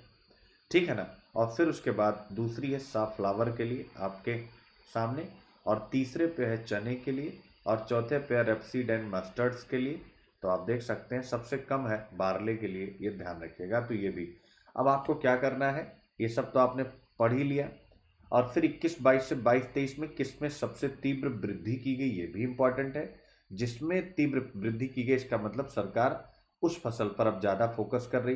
A: ठीक है ना। और फिर उसके बाद दूसरी है साफ्लावर के लिए आपके सामने, और तीसरे पे है चने के लिए, और चौथे पे है रेपसीड एंड मस्टर्ड्स के लिए। तो आप देख सकते हैं सबसे कम है बारले के लिए, ये ध्यान रखिएगा। तो ये भी अब आपको क्या करना है, ये सब तो आपने पढ़ ही लिया। और फिर 21-22 से 22-23 में किसमें सबसे तीव्र वृद्धि की गई, ये भी इंपॉर्टेंट है। जिसमें तीव्र वृद्धि की गई इसका मतलब सरकार उस फसल पर अब ज़्यादा फोकस कर रही।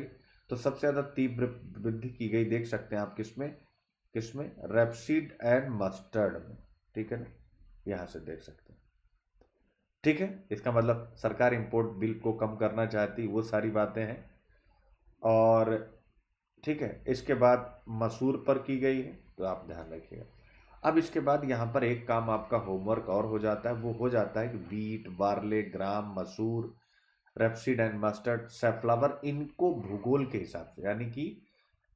A: तो सबसे ज़्यादा तीव्र वृद्धि की गई देख सकते हैं आप किसमें, किसमें? रेपसीड एंड मस्टर्ड में, ठीक है ना, यहाँ से देख सकते हैं। ठीक है, इसका मतलब सरकार इंपोर्ट बिल को कम करना चाहती, वो सारी बातें हैं। और ठीक है, इसके बाद मसूर पर की गई है, तो आप ध्यान रखिएगा। अब इसके बाद यहाँ पर एक काम आपका होमवर्क और हो जाता है, वो हो जाता है कि वीट, बार्ले, ग्राम, मसूर, रेपसीड एंड मस्टर्ड, सैफ्लावर, इनको भूगोल के हिसाब से, यानी कि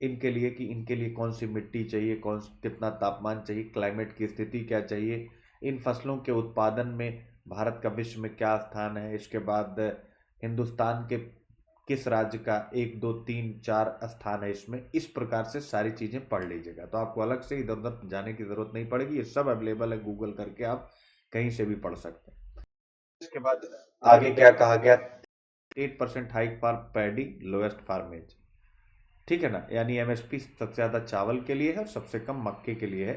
A: इनके लिए कौन सी मिट्टी चाहिए, कितना तापमान चाहिए, क्लाइमेट की स्थिति क्या चाहिए, इन फसलों के उत्पादन में भारत का विश्व में क्या स्थान है, इसके बाद हिंदुस्तान के किस राज्य का 1, 2, 3, 4 स्थान है इसमें, इस प्रकार से सारी चीज़ें पढ़ लीजिएगा। तो आपको अलग से इधर उधर जाने की ज़रूरत नहीं पड़ेगी, ये सब अवेलेबल है, गूगल करके आप कहीं से भी पढ़ सकते हैं। इसके बाद आगे क्या कहा गया, 8% hike for paddy, lowest for मेज। ठीक है ना, यानी एमएसपी सबसे ज़्यादा चावल के लिए है और सबसे कम मक्के के लिए है।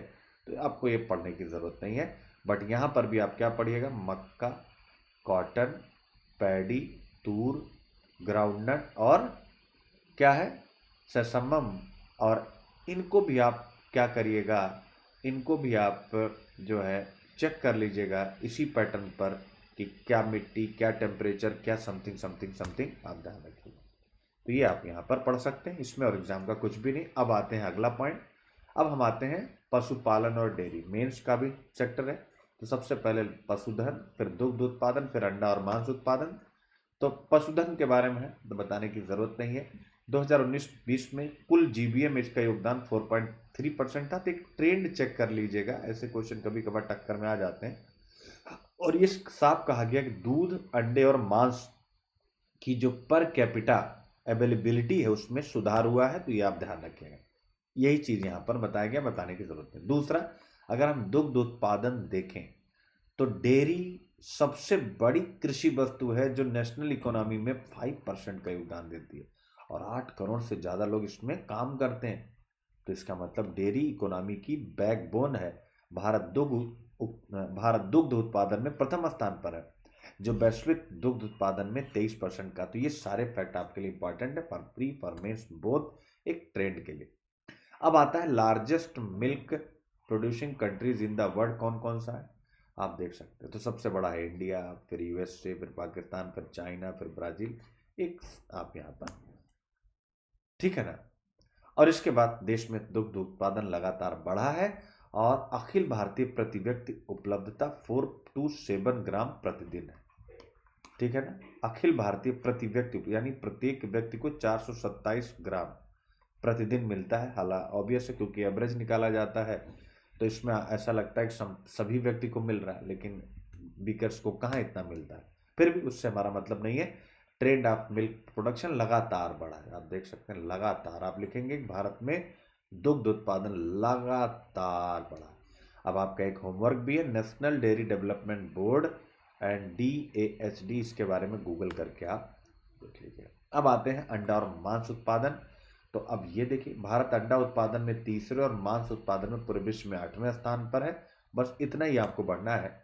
A: तो आपको ये पढ़ने की ज़रूरत नहीं है, बट यहाँ पर भी आप क्या पढ़िएगा, मक्का, कॉटन, पैडी, तूर, ग्राउंडनट और क्या है, सेसमम। और इनको भी आप क्या करिएगा, इनको भी आप जो है चेक कर लीजिएगा इसी पैटर्न पर कि क्या मिट्टी, क्या टेम्परेचर, क्या समथिंग समथिंग समथिंग, आप ध्यान रखिएगा। तो ये आप यहाँ पर पढ़ सकते हैं, इसमें और एग्जाम का कुछ भी नहीं। अब आते हैं अगला पॉइंट। अब हम आते हैं पशुपालन और डेयरी, मेंस का भी सेक्टर है। तो सबसे पहले पशुधन, फिर दुग्ध उत्पादन, फिर अंडा और मांस उत्पादन। तो पशुधन के बारे में है तो बताने की जरूरत नहीं है। 2019-20 में कुल जीबीए में इसका योगदान 4.3% था। तो एक ट्रेंड चेक कर लीजिएगा, ऐसे क्वेश्चन कभी कभार टक्कर में आ जाते हैं। और ये साफ कहा गया कि दूध, अंडे और मांस की जो पर कैपिटा अवेलेबिलिटी है उसमें सुधार हुआ है। तो ये आप ध्यान रखिएगा, यही चीज यहाँ पर बताया गया, बताने की जरूरत है। दूसरा, अगर हम दुग्ध उत्पादन देखें तो डेयरी सबसे बड़ी कृषि वस्तु है जो नेशनल इकोनॉमी में 5% का योगदान देती है और 8 करोड़ से ज़्यादा लोग इसमें काम करते हैं। तो इसका मतलब डेयरी इकोनॉमी की बैकबोन है। भारत दुग्ध उत्पादन में प्रथम स्थान पर है, जो वैश्विक दुग्ध उत्पादन में 23% का। तो ये सारे फैक्ट आपके लिए इंपॉर्टेंट है, फॉर प्री फॉर्मेंस बोथ, एक ट्रेंड के लिए। अब आता है largest milk producing countries in the world, कौन कौन सा है आप देख सकते हो। तो सबसे बड़ा है इंडिया, फिर यूएसए, फिर पाकिस्तान, फिर चाइना, फिर ब्राजील, एक आप यहाँ पर, ठीक है ना। और इसके बाद देश में दुग्ध उत्पादन लगातार बढ़ा है और अखिल भारतीय प्रति व्यक्ति उपलब्धता 4 to 7 ग्राम प्रतिदिन है। ठीक है ना, अखिल भारतीय प्रति व्यक्ति यानी प्रत्येक व्यक्ति को 427 ग्राम प्रतिदिन मिलता है। हालांकि ऑब्वियस है क्योंकि एवरेज निकाला जाता है, तो इसमें ऐसा लगता है कि सभी व्यक्ति को मिल रहा है, लेकिन बीकर्स को कहाँ इतना मिलता है। फिर भी उससे हमारा मतलब नहीं है। ट्रेंड ऑफ मिल्क प्रोडक्शन लगातार बढ़ा है, आप देख सकते हैं लगातार। आप लिखेंगे कि भारत में दुग्ध उत्पादन लगातार बढ़ा। अब आपका एक होमवर्क भी है, national dairy development board and DAHD, इसके बारे में गूगल करके आप देख लीजिए। अब आते हैं अंडा और मांस उत्पादन। तो अब ये देखिए, भारत अंडा उत्पादन में तीसरे और मांस उत्पादन में पूरे विश्व में 8वें स्थान पर है। बस इतना ही आपको पढ़ना है,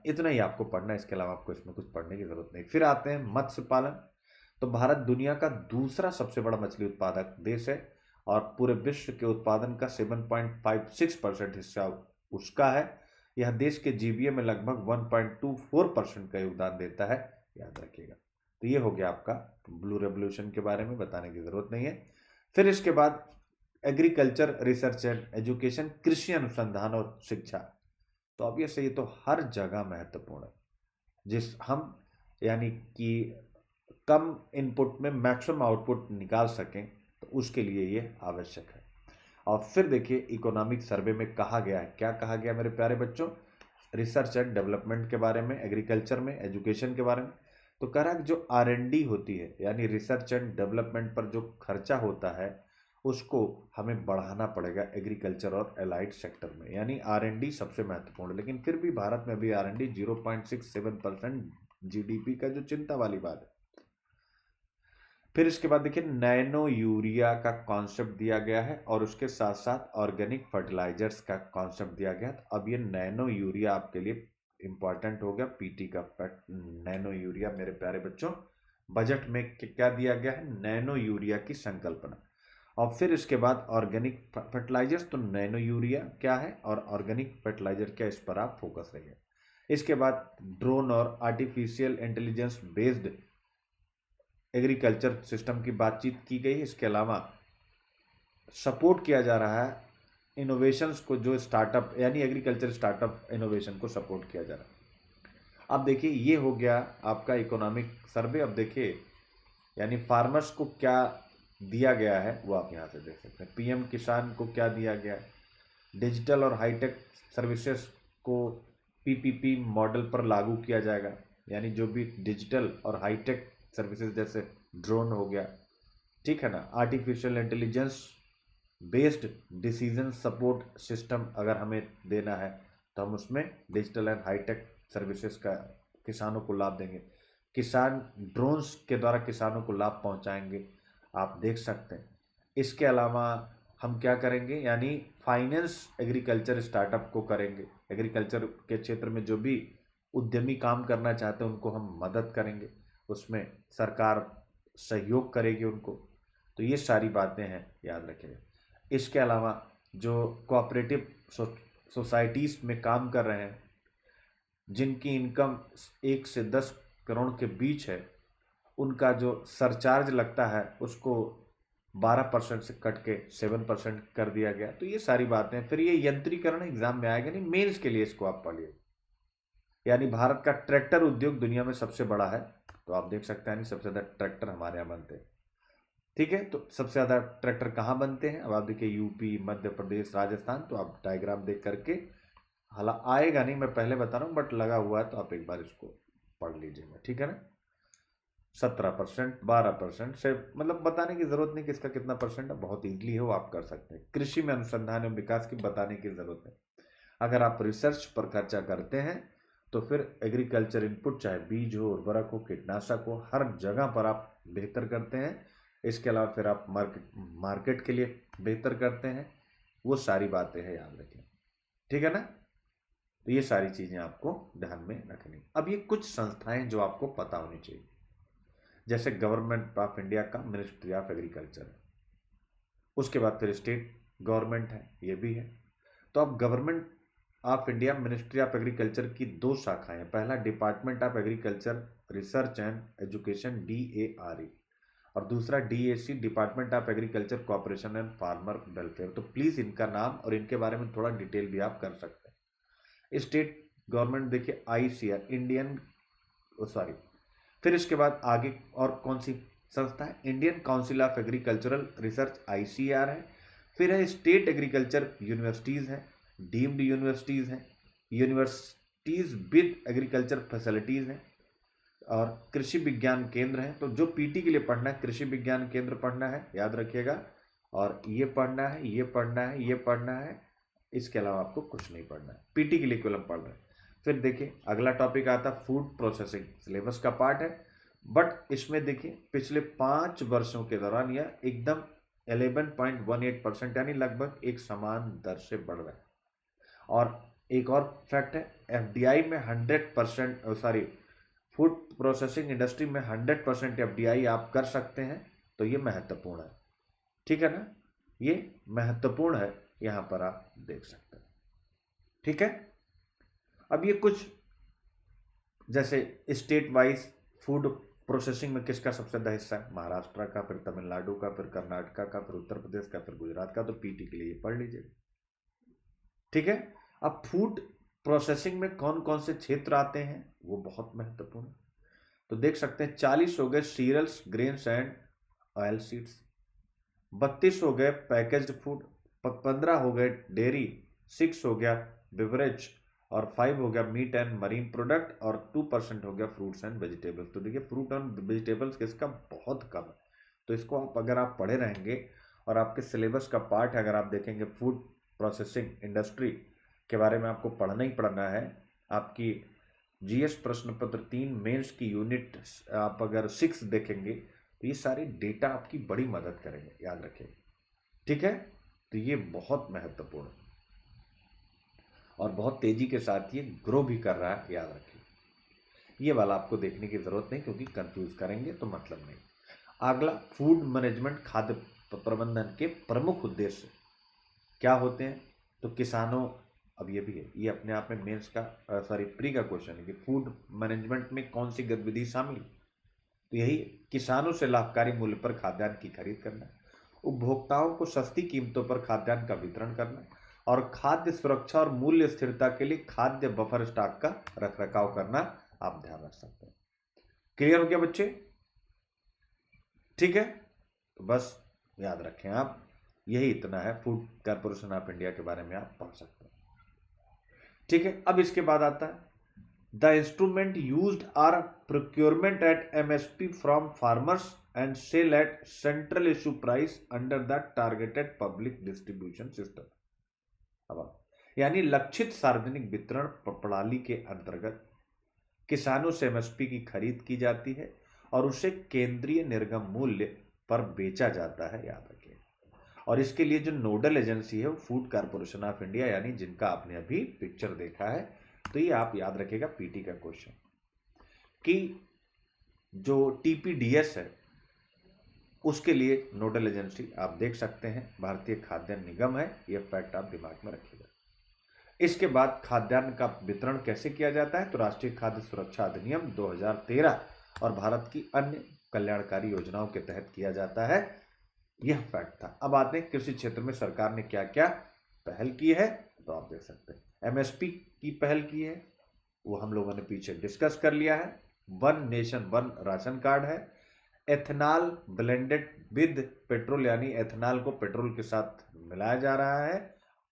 A: इतना ही आपको पढ़ना है, इसके अलावा आपको इसमें कुछ पढ़ने की जरूरत नहीं। फिर आते हैं मत्स्य पालन। तो भारत दुनिया का दूसरा सबसे बड़ा मछली उत्पादक देश है और पूरे विश्व के उत्पादन का 7.56% हिस्सा उसका है। यह देश के जीबीए में लगभग 1.24% का योगदान देता है, याद रखिएगा। तो ये हो गया आपका ब्लू रेवोल्यूशन के बारे में, बताने की जरूरत नहीं है। फिर इसके बाद एग्रीकल्चर रिसर्च एंड एजुकेशन, कृषि अनुसंधान और शिक्षा। तो अब ये तो हर जगह महत्वपूर्ण है, जिस हम यानी कि कम इनपुट में मैक्सिमम आउटपुट निकाल सकें, तो उसके लिए ये आवश्यक है। और फिर देखिए इकोनॉमिक सर्वे में कहा गया है, क्या कहा गया मेरे प्यारे बच्चों, रिसर्च एंड डेवलपमेंट के बारे में, एग्रीकल्चर में, एजुकेशन के बारे में। तो कह रहा है कि जो R&D होती है यानी रिसर्च एंड डेवलपमेंट पर जो खर्चा होता है उसको हमें बढ़ाना पड़ेगा एग्रीकल्चर और एलाइड सेक्टर में, यानी R&D सबसे महत्वपूर्ण। लेकिन फिर भी भारत में भी R&D 0.67% GDP का, जो चिंता वाली बात है। फिर इसके बाद देखिए नैनो यूरिया का कॉन्सेप्ट दिया गया है और उसके साथ साथ ऑर्गेनिक फर्टिलाइजर्स का कॉन्सेप्ट दिया गया। तो अब ये नैनो यूरिया आपके लिए इंपॉर्टेंट हो गया, पीटी का नैनो यूरिया। मेरे प्यारे बच्चों, बजट में क्या दिया गया है, नैनो यूरिया की संकल्पना। और फिर इसके बाद ऑर्गेनिक फर्टिलाइजर्स, तो नैनो यूरिया क्या है और ऑर्गेनिक फर्टिलाइजर क्या, इस पर आप फोकस रहिए। इसके बाद ड्रोन और artificial intelligence based agriculture system की बातचीत की गई। इसके अलावा सपोर्ट किया जा रहा है इनोवेशंस को, जो स्टार्टअप यानी एग्रीकल्चर स्टार्टअप इनोवेशन को सपोर्ट किया जा रहा है। अब देखिए ये हो गया आपका इकोनॉमिक सर्वे। अब देखिए यानी फार्मर्स को क्या दिया गया है वो आप यहाँ से देख सकते हैं। PM किसान को क्या दिया गया है, डिजिटल और हाईटेक सर्विसेज को PPP मॉडल पर लागू किया जाएगा, यानी जो भी डिजिटल और हाईटेक सर्विसेज जैसे ड्रोन हो गया, ठीक है ना, artificial intelligence based decision support system अगर हमें देना है तो हम उसमें डिजिटल एंड हाईटेक सर्विसेज का किसानों को लाभ देंगे। किसान ड्रोन्स के द्वारा किसानों को लाभ पहुंचाएंगे, आप देख सकते हैं। इसके अलावा हम क्या करेंगे, यानी फाइनेंस एग्रीकल्चर स्टार्टअप को करेंगे। एग्रीकल्चर के क्षेत्र में जो भी उद्यमी काम करना चाहते हैं उनको हम मदद करेंगे, उसमें सरकार सहयोग करेगी उनको। तो ये सारी बातें हैं, याद रखिएगा। इसके अलावा जो कोऑपरेटिव सोसाइटीज़ में काम कर रहे हैं, जिनकी इनकम 1 से 10 करोड़ के बीच है, उनका जो सरचार्ज लगता है उसको 12% से कट के 7% कर दिया गया। तो ये सारी बातें, फिर ये यंत्रीकरण एग्जाम में आएगा नहीं, मेंस के लिए इसको आप पढ़िए। यानी भारत का ट्रैक्टर उद्योग दुनिया में सबसे बड़ा है, तो आप देख सकते हैं सबसे ज़्यादा ट्रैक्टर हमारे यहाँ बनते हैं। ठीक है, तो सबसे ज़्यादा ट्रैक्टर कहाँ बनते हैं, अब आप देखिए यूपी, मध्य प्रदेश, राजस्थान। तो आप डायग्राम देख करके, हालांकि आएगा नहीं, मैं पहले बता रहा हूँ, बट लगा हुआ है, तो आप एक बार इसको पढ़ लीजिएगा। ठीक है ना, 17%, 12% से, मतलब बताने की जरूरत नहीं कि इसका कितना परसेंट है, बहुत इजीली है, वो आप कर सकते हैं। कृषि में अनुसंधान एवं विकास की बताने की जरूरत है। अगर आप रिसर्च पर खर्चा करते हैं तो फिर एग्रीकल्चर इनपुट, चाहे बीज हो, उर्वरक हो, कीटनाशक हो, हर जगह पर आप बेहतर करते हैं। इसके अलावा फिर आप मार्केट के लिए बेहतर करते हैं। वो सारी बातें हैं, याद रखें। ठीक है ना, तो ये सारी चीजें आपको ध्यान में रखनी। अब ये कुछ संस्थाएं जो आपको पता होनी चाहिए, जैसे गवर्नमेंट ऑफ इंडिया का मिनिस्ट्री ऑफ एग्रीकल्चर है, उसके बाद फिर स्टेट गवर्नमेंट है, ये भी है। तो अब government of India ministry of agriculture की 2 शाखाएं हैं। पहला department of agriculture research and education, DARE, और दूसरा DAC, department of agriculture cooperation and farmer welfare. तो प्लीज इनका नाम और इनके बारे में थोड़ा डिटेल भी आप कर सकते हैं। स्टेट गवर्नमेंट देखिए ICR, इंडियन, सॉरी, फिर इसके बाद आगे और कौन सी संस्था है, Indian council of agricultural research, ICR है। फिर है स्टेट एग्रीकल्चर यूनिवर्सिटीज़ हैं, डीम्ड यूनिवर्सिटीज़ हैं, यूनिवर्सिटीज़ विद एग्रीकल्चर फैसिलिटीज़ हैं, और कृषि विज्ञान केंद्र हैं। तो जो पीटी के लिए पढ़ना है, कृषि विज्ञान केंद्र पढ़ना है, याद रखिएगा, और ये पढ़ना है, ये पढ़ना है, ये पढ़ना है। इसके अलावा आपको कुछ नहीं पढ़ना है, पीटी के लिए केवल पढ़ रहे हैं। फिर देखिए अगला टॉपिक आता है फूड प्रोसेसिंग, सिलेबस का पार्ट है, बट इसमें देखिए पिछले 5 वर्षों के दौरान यह एकदम 11.18%, यानी लगभग एक समान दर से बढ़ रहा है। और एक और फैक्ट है, FDI में 100%, सॉरी, फूड प्रोसेसिंग इंडस्ट्री में 100% FDI आप कर सकते हैं। तो ये महत्वपूर्ण है, ठीक है ना, ये महत्वपूर्ण है, यहां पर आप देख सकते हैं। ठीक है, अब ये कुछ जैसे स्टेट वाइज फूड प्रोसेसिंग में किसका सबसे ज्यादा हिस्सा है, महाराष्ट्र का, फिर तमिलनाडु का, फिर कर्नाटका का, फिर उत्तर प्रदेश का, फिर गुजरात का। तो पीटी के लिए पढ़ लीजिए। ठीक है, अब फूड प्रोसेसिंग में कौन कौन से क्षेत्र आते हैं, वो बहुत महत्वपूर्ण है। तो देख सकते हैं 40 हो गए cereals, grains and oil seeds, 32 हो गए पैकेज्ड फूड, 15 हो गए डेयरी, 6 हो गया बिवरेज, और 5 हो गया मीट एंड मरीन प्रोडक्ट, और 2% हो गया फ्रूट्स एंड वेजिटेबल्स। तो देखिए फ्रूट एंड वेजिटेबल्स किसका बहुत कम है। तो इसको अगर आप पढ़े रहेंगे और आपके सिलेबस का पार्ट है, अगर आप देखेंगे फूड प्रोसेसिंग इंडस्ट्री के बारे में आपको पढ़ना ही पढ़ना है। आपकी GS प्रश्न पत्र 3 मेंस की यूनिट आप अगर 6 देखेंगे तो ये सारी डेटा आपकी बड़ी मदद करेंगे, याद रखें। ठीक है, तो ये बहुत महत्वपूर्ण है और बहुत तेजी के साथ ये ग्रो भी कर रहा है, याद रखिए। ये वाला आपको देखने की जरूरत नहीं, क्योंकि कंफ्यूज करेंगे तो मतलब नहीं। अगला, फूड मैनेजमेंट, खाद्य प्रबंधन के प्रमुख उद्देश्य क्या होते हैं। तो किसानों, अब ये भी है, ये अपने आप में मेंस का, सॉरी, प्री का क्वेश्चन है कि फूड मैनेजमेंट में कौन सी गतिविधि शामिल है। तो यही, किसानों से लाभकारी मूल्य पर खाद्यान्न की खरीद करना, उपभोक्ताओं को सस्ती कीमतों पर खाद्यान्न का वितरण करना, और खाद्य सुरक्षा और मूल्य स्थिरता के लिए खाद्य बफर स्टॉक का रखरखाव करना, आप ध्यान रख सकते हैं। क्लियर हो गया बच्चे? ठीक है, तो बस याद रखें आप, यही इतना है फूड कॉर्पोरेशन ऑफ इंडिया के बारे में आप पढ़ सकते हैं। ठीक है, अब इसके बाद आता है the instrument used are procurement at MSP from farmers and sale at central issue price under the targeted public distribution system. अब यानी लक्षित सार्वजनिक वितरण प्रणाली के अंतर्गत किसानों से एमएसपी की खरीद की जाती है और उसे केंद्रीय निर्गम मूल्य पर बेचा जाता है, याद रखिए। और इसके लिए जो नोडल एजेंसी है वो फूड कॉर्पोरेशन ऑफ इंडिया, यानी जिनका आपने अभी पिक्चर देखा है। तो ये आप याद रखिएगा पीटी का क्वेश्चन, कि जो टीपीडीएस है उसके लिए नोडल एजेंसी आप देख सकते हैं भारतीय खाद्यान्न निगम है। ये फैक्ट आप दिमाग में रखिएगा। इसके बाद खाद्यान्न का वितरण कैसे किया जाता है, तो राष्ट्रीय खाद्य सुरक्षा अधिनियम 2013 और भारत की अन्य कल्याणकारी योजनाओं के तहत किया जाता है। यह फैक्ट था। अब आते हैं कृषि क्षेत्र में सरकार ने क्या क्या पहल की है, तो आप देख सकते हैं एमएसपी की पहल की है, वो हम लोगों ने पीछे डिस्कस कर लिया है। One nation one ration card है। एथेनॉल ब्लेंडेड विद पेट्रोल, यानी एथेनॉल को पेट्रोल के साथ मिलाया जा रहा है।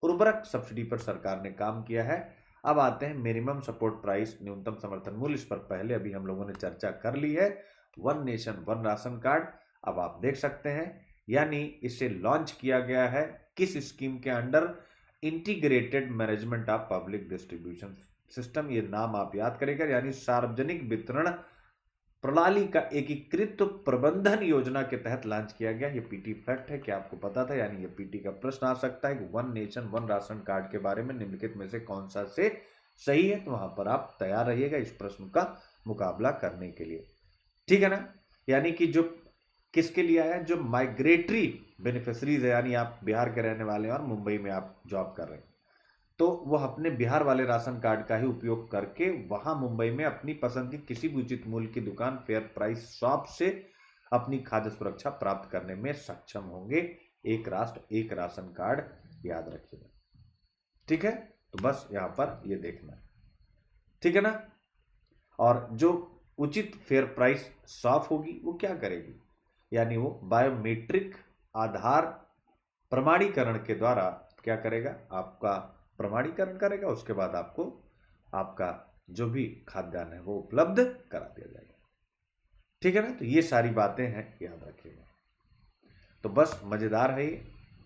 A: उर्वरक सब्सिडी पर सरकार ने काम किया है। अब आते हैं मिनिमम सपोर्ट प्राइस, न्यूनतम समर्थन मूल्य। इस पर पहले अभी हम लोगों ने चर्चा कर ली है। One nation one ration card अब आप देख सकते हैं, यानी इसे लॉन्च किया गया है किस स्कीम के under, integrated management of public distribution system. ये नाम आप याद करेगा, यानी सार्वजनिक वितरण प्रणाली का एकीकृत प्रबंधन योजना के तहत लॉन्च किया गया। ये पीटी फैक्ट है, क्या आपको पता था? यानी ये पीटी का प्रश्न आ सकता है कि one nation one ration card के बारे में निम्नलिखित में से कौन सा से सही है, तो वहां पर आप तैयार रहिएगा इस प्रश्न का मुकाबला करने के लिए, ठीक है ना। यानी कि जो किसके लिए आया, जो माइग्रेटरी बेनिफिशरीज है, यानी आप बिहार के रहने वाले हैं और मुंबई में आप जॉब कर रहे हैं, तो वह अपने बिहार वाले राशन कार्ड का ही उपयोग करके वहां मुंबई में अपनी पसंद की किसी भी उचित मूल्य की दुकान, फेयर प्राइस शॉप से अपनी खाद्य सुरक्षा प्राप्त करने में सक्षम होंगे। एक राष्ट्र एक राशन कार्ड, याद रखिएगा, ठीक है। तो बस यहां पर ये देखना है, ठीक है ना। और जो उचित फेयर प्राइस शॉप होगी वो क्या करेगी, यानी वो बायोमेट्रिक आधार प्रमाणीकरण के द्वारा क्या करेगा, आपका प्रमाणीकरण करेगा। उसके बाद आपको आपका जो भी खाद्यान्न है वो उपलब्ध करा दिया जाएगा, ठीक है ना। तो ये सारी बातें हैं, याद रखिएगा। तो बस मजेदार है ये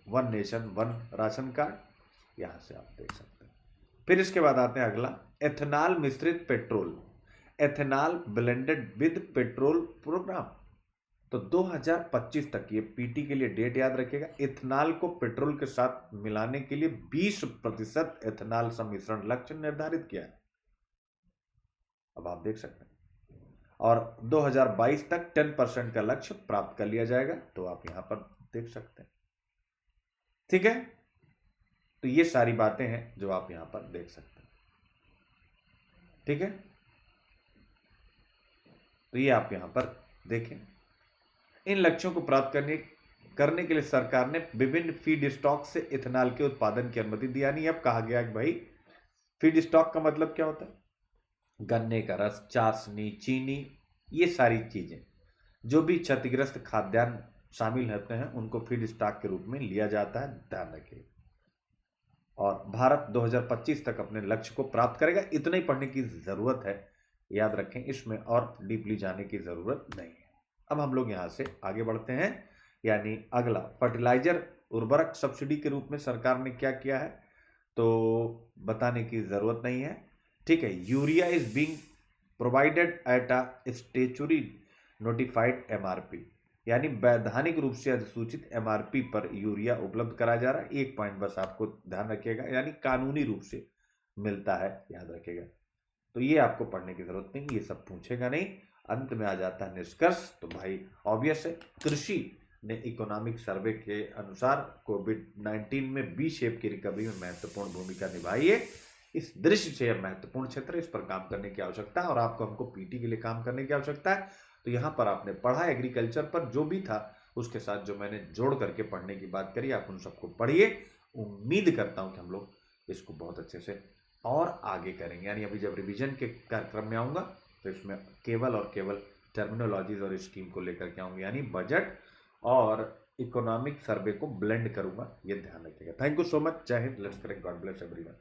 A: one nation one ration card, यहां से आप देख सकते हैं। फिर इसके बाद आते हैं अगला, एथेनॉल मिश्रित petrol, ethanol blended with petrol programme. तो 2025 तक, ये पीटी के लिए डेट याद रखिएगा, इथेनॉल को पेट्रोल के साथ मिलाने के लिए 20% एथेनॉल सम्मिश्रण लक्ष्य निर्धारित किया है। अब आप देख सकते हैं। और 2022 तक 10% का लक्ष्य प्राप्त कर लिया जाएगा, तो आप यहां पर देख सकते हैं, ठीक है। तो ये सारी बातें हैं जो आप यहां पर देख सकते हैं, ठीक है। तो ये आप यहां पर देखें। इन लक्ष्यों को प्राप्त करने के लिए सरकार ने विभिन्न फीड स्टॉक से इथेनॉल के उत्पादन की अनुमति दी। यानी अब कहा गया कि भाई फीड स्टॉक का मतलब क्या होता है, गन्ने का रस, चाशनी, चीनी, ये सारी चीजें जो भी क्षतिग्रस्त खाद्यान्न शामिल होते हैं उनको फीड स्टॉक के रूप में लिया जाता है, ध्यान रखिए। और भारत 2025 तक अपने लक्ष्य को प्राप्त करेगा। इतना ही पढ़ने की जरूरत है, याद रखें, इसमें और डीपली जाने की जरूरत नहीं है। अब हम लोग यहां से आगे बढ़ते हैं, यानी अगला फर्टिलाइजर उर्वरक सब्सिडी के रूप में सरकार ने क्या किया है, तो बताने की जरूरत नहीं है, ठीक है। Urea is being provided at a statutory notified MRP, यानी वैधानिक रूप से अधिसूचित एमआरपी पर यूरिया उपलब्ध कराया जा रहा है। एक पॉइंट बस आपको ध्यान रखिएगा, यानी कानूनी रूप से मिलता है, याद रखिएगा। तो ये आपको पढ़ने की जरूरत नहीं, ये सब पूछेगा नहीं। अंत में आ जाता है निष्कर्ष, तो भाई ऑब्वियस है, कृषि ने इकोनॉमिक सर्वे के अनुसार कोविड-19 में बी शेप की रिकवरी में महत्वपूर्ण भूमिका निभाई है। इस दृश्य से यह महत्वपूर्ण क्षेत्र है, इस पर काम करने की आवश्यकता है और आपको हमको पीटी के लिए काम करने की आवश्यकता है। तो यहाँ पर आपने पढ़ा एग्रीकल्चर पर, जो भी था उसके साथ जो मैंने जोड़ करके पढ़ने की बात करी, आप उन सबको पढ़िए। उम्मीद करता हूँ कि हम लोग इसको बहुत अच्छे से और आगे करेंगे। यानी अभी जब रिवीजन के कार्यक्रम में आऊँगा तो इसमें केवल और केवल टर्मिनोलॉजीज और स्कीम को लेकर के आऊँगा, यानी बजट और इकोनॉमिक सर्वे को ब्लेंड करूंगा, ये ध्यान रखिएगा। थैंक यू सो मच, जय Hind, let's correct, God bless everyone.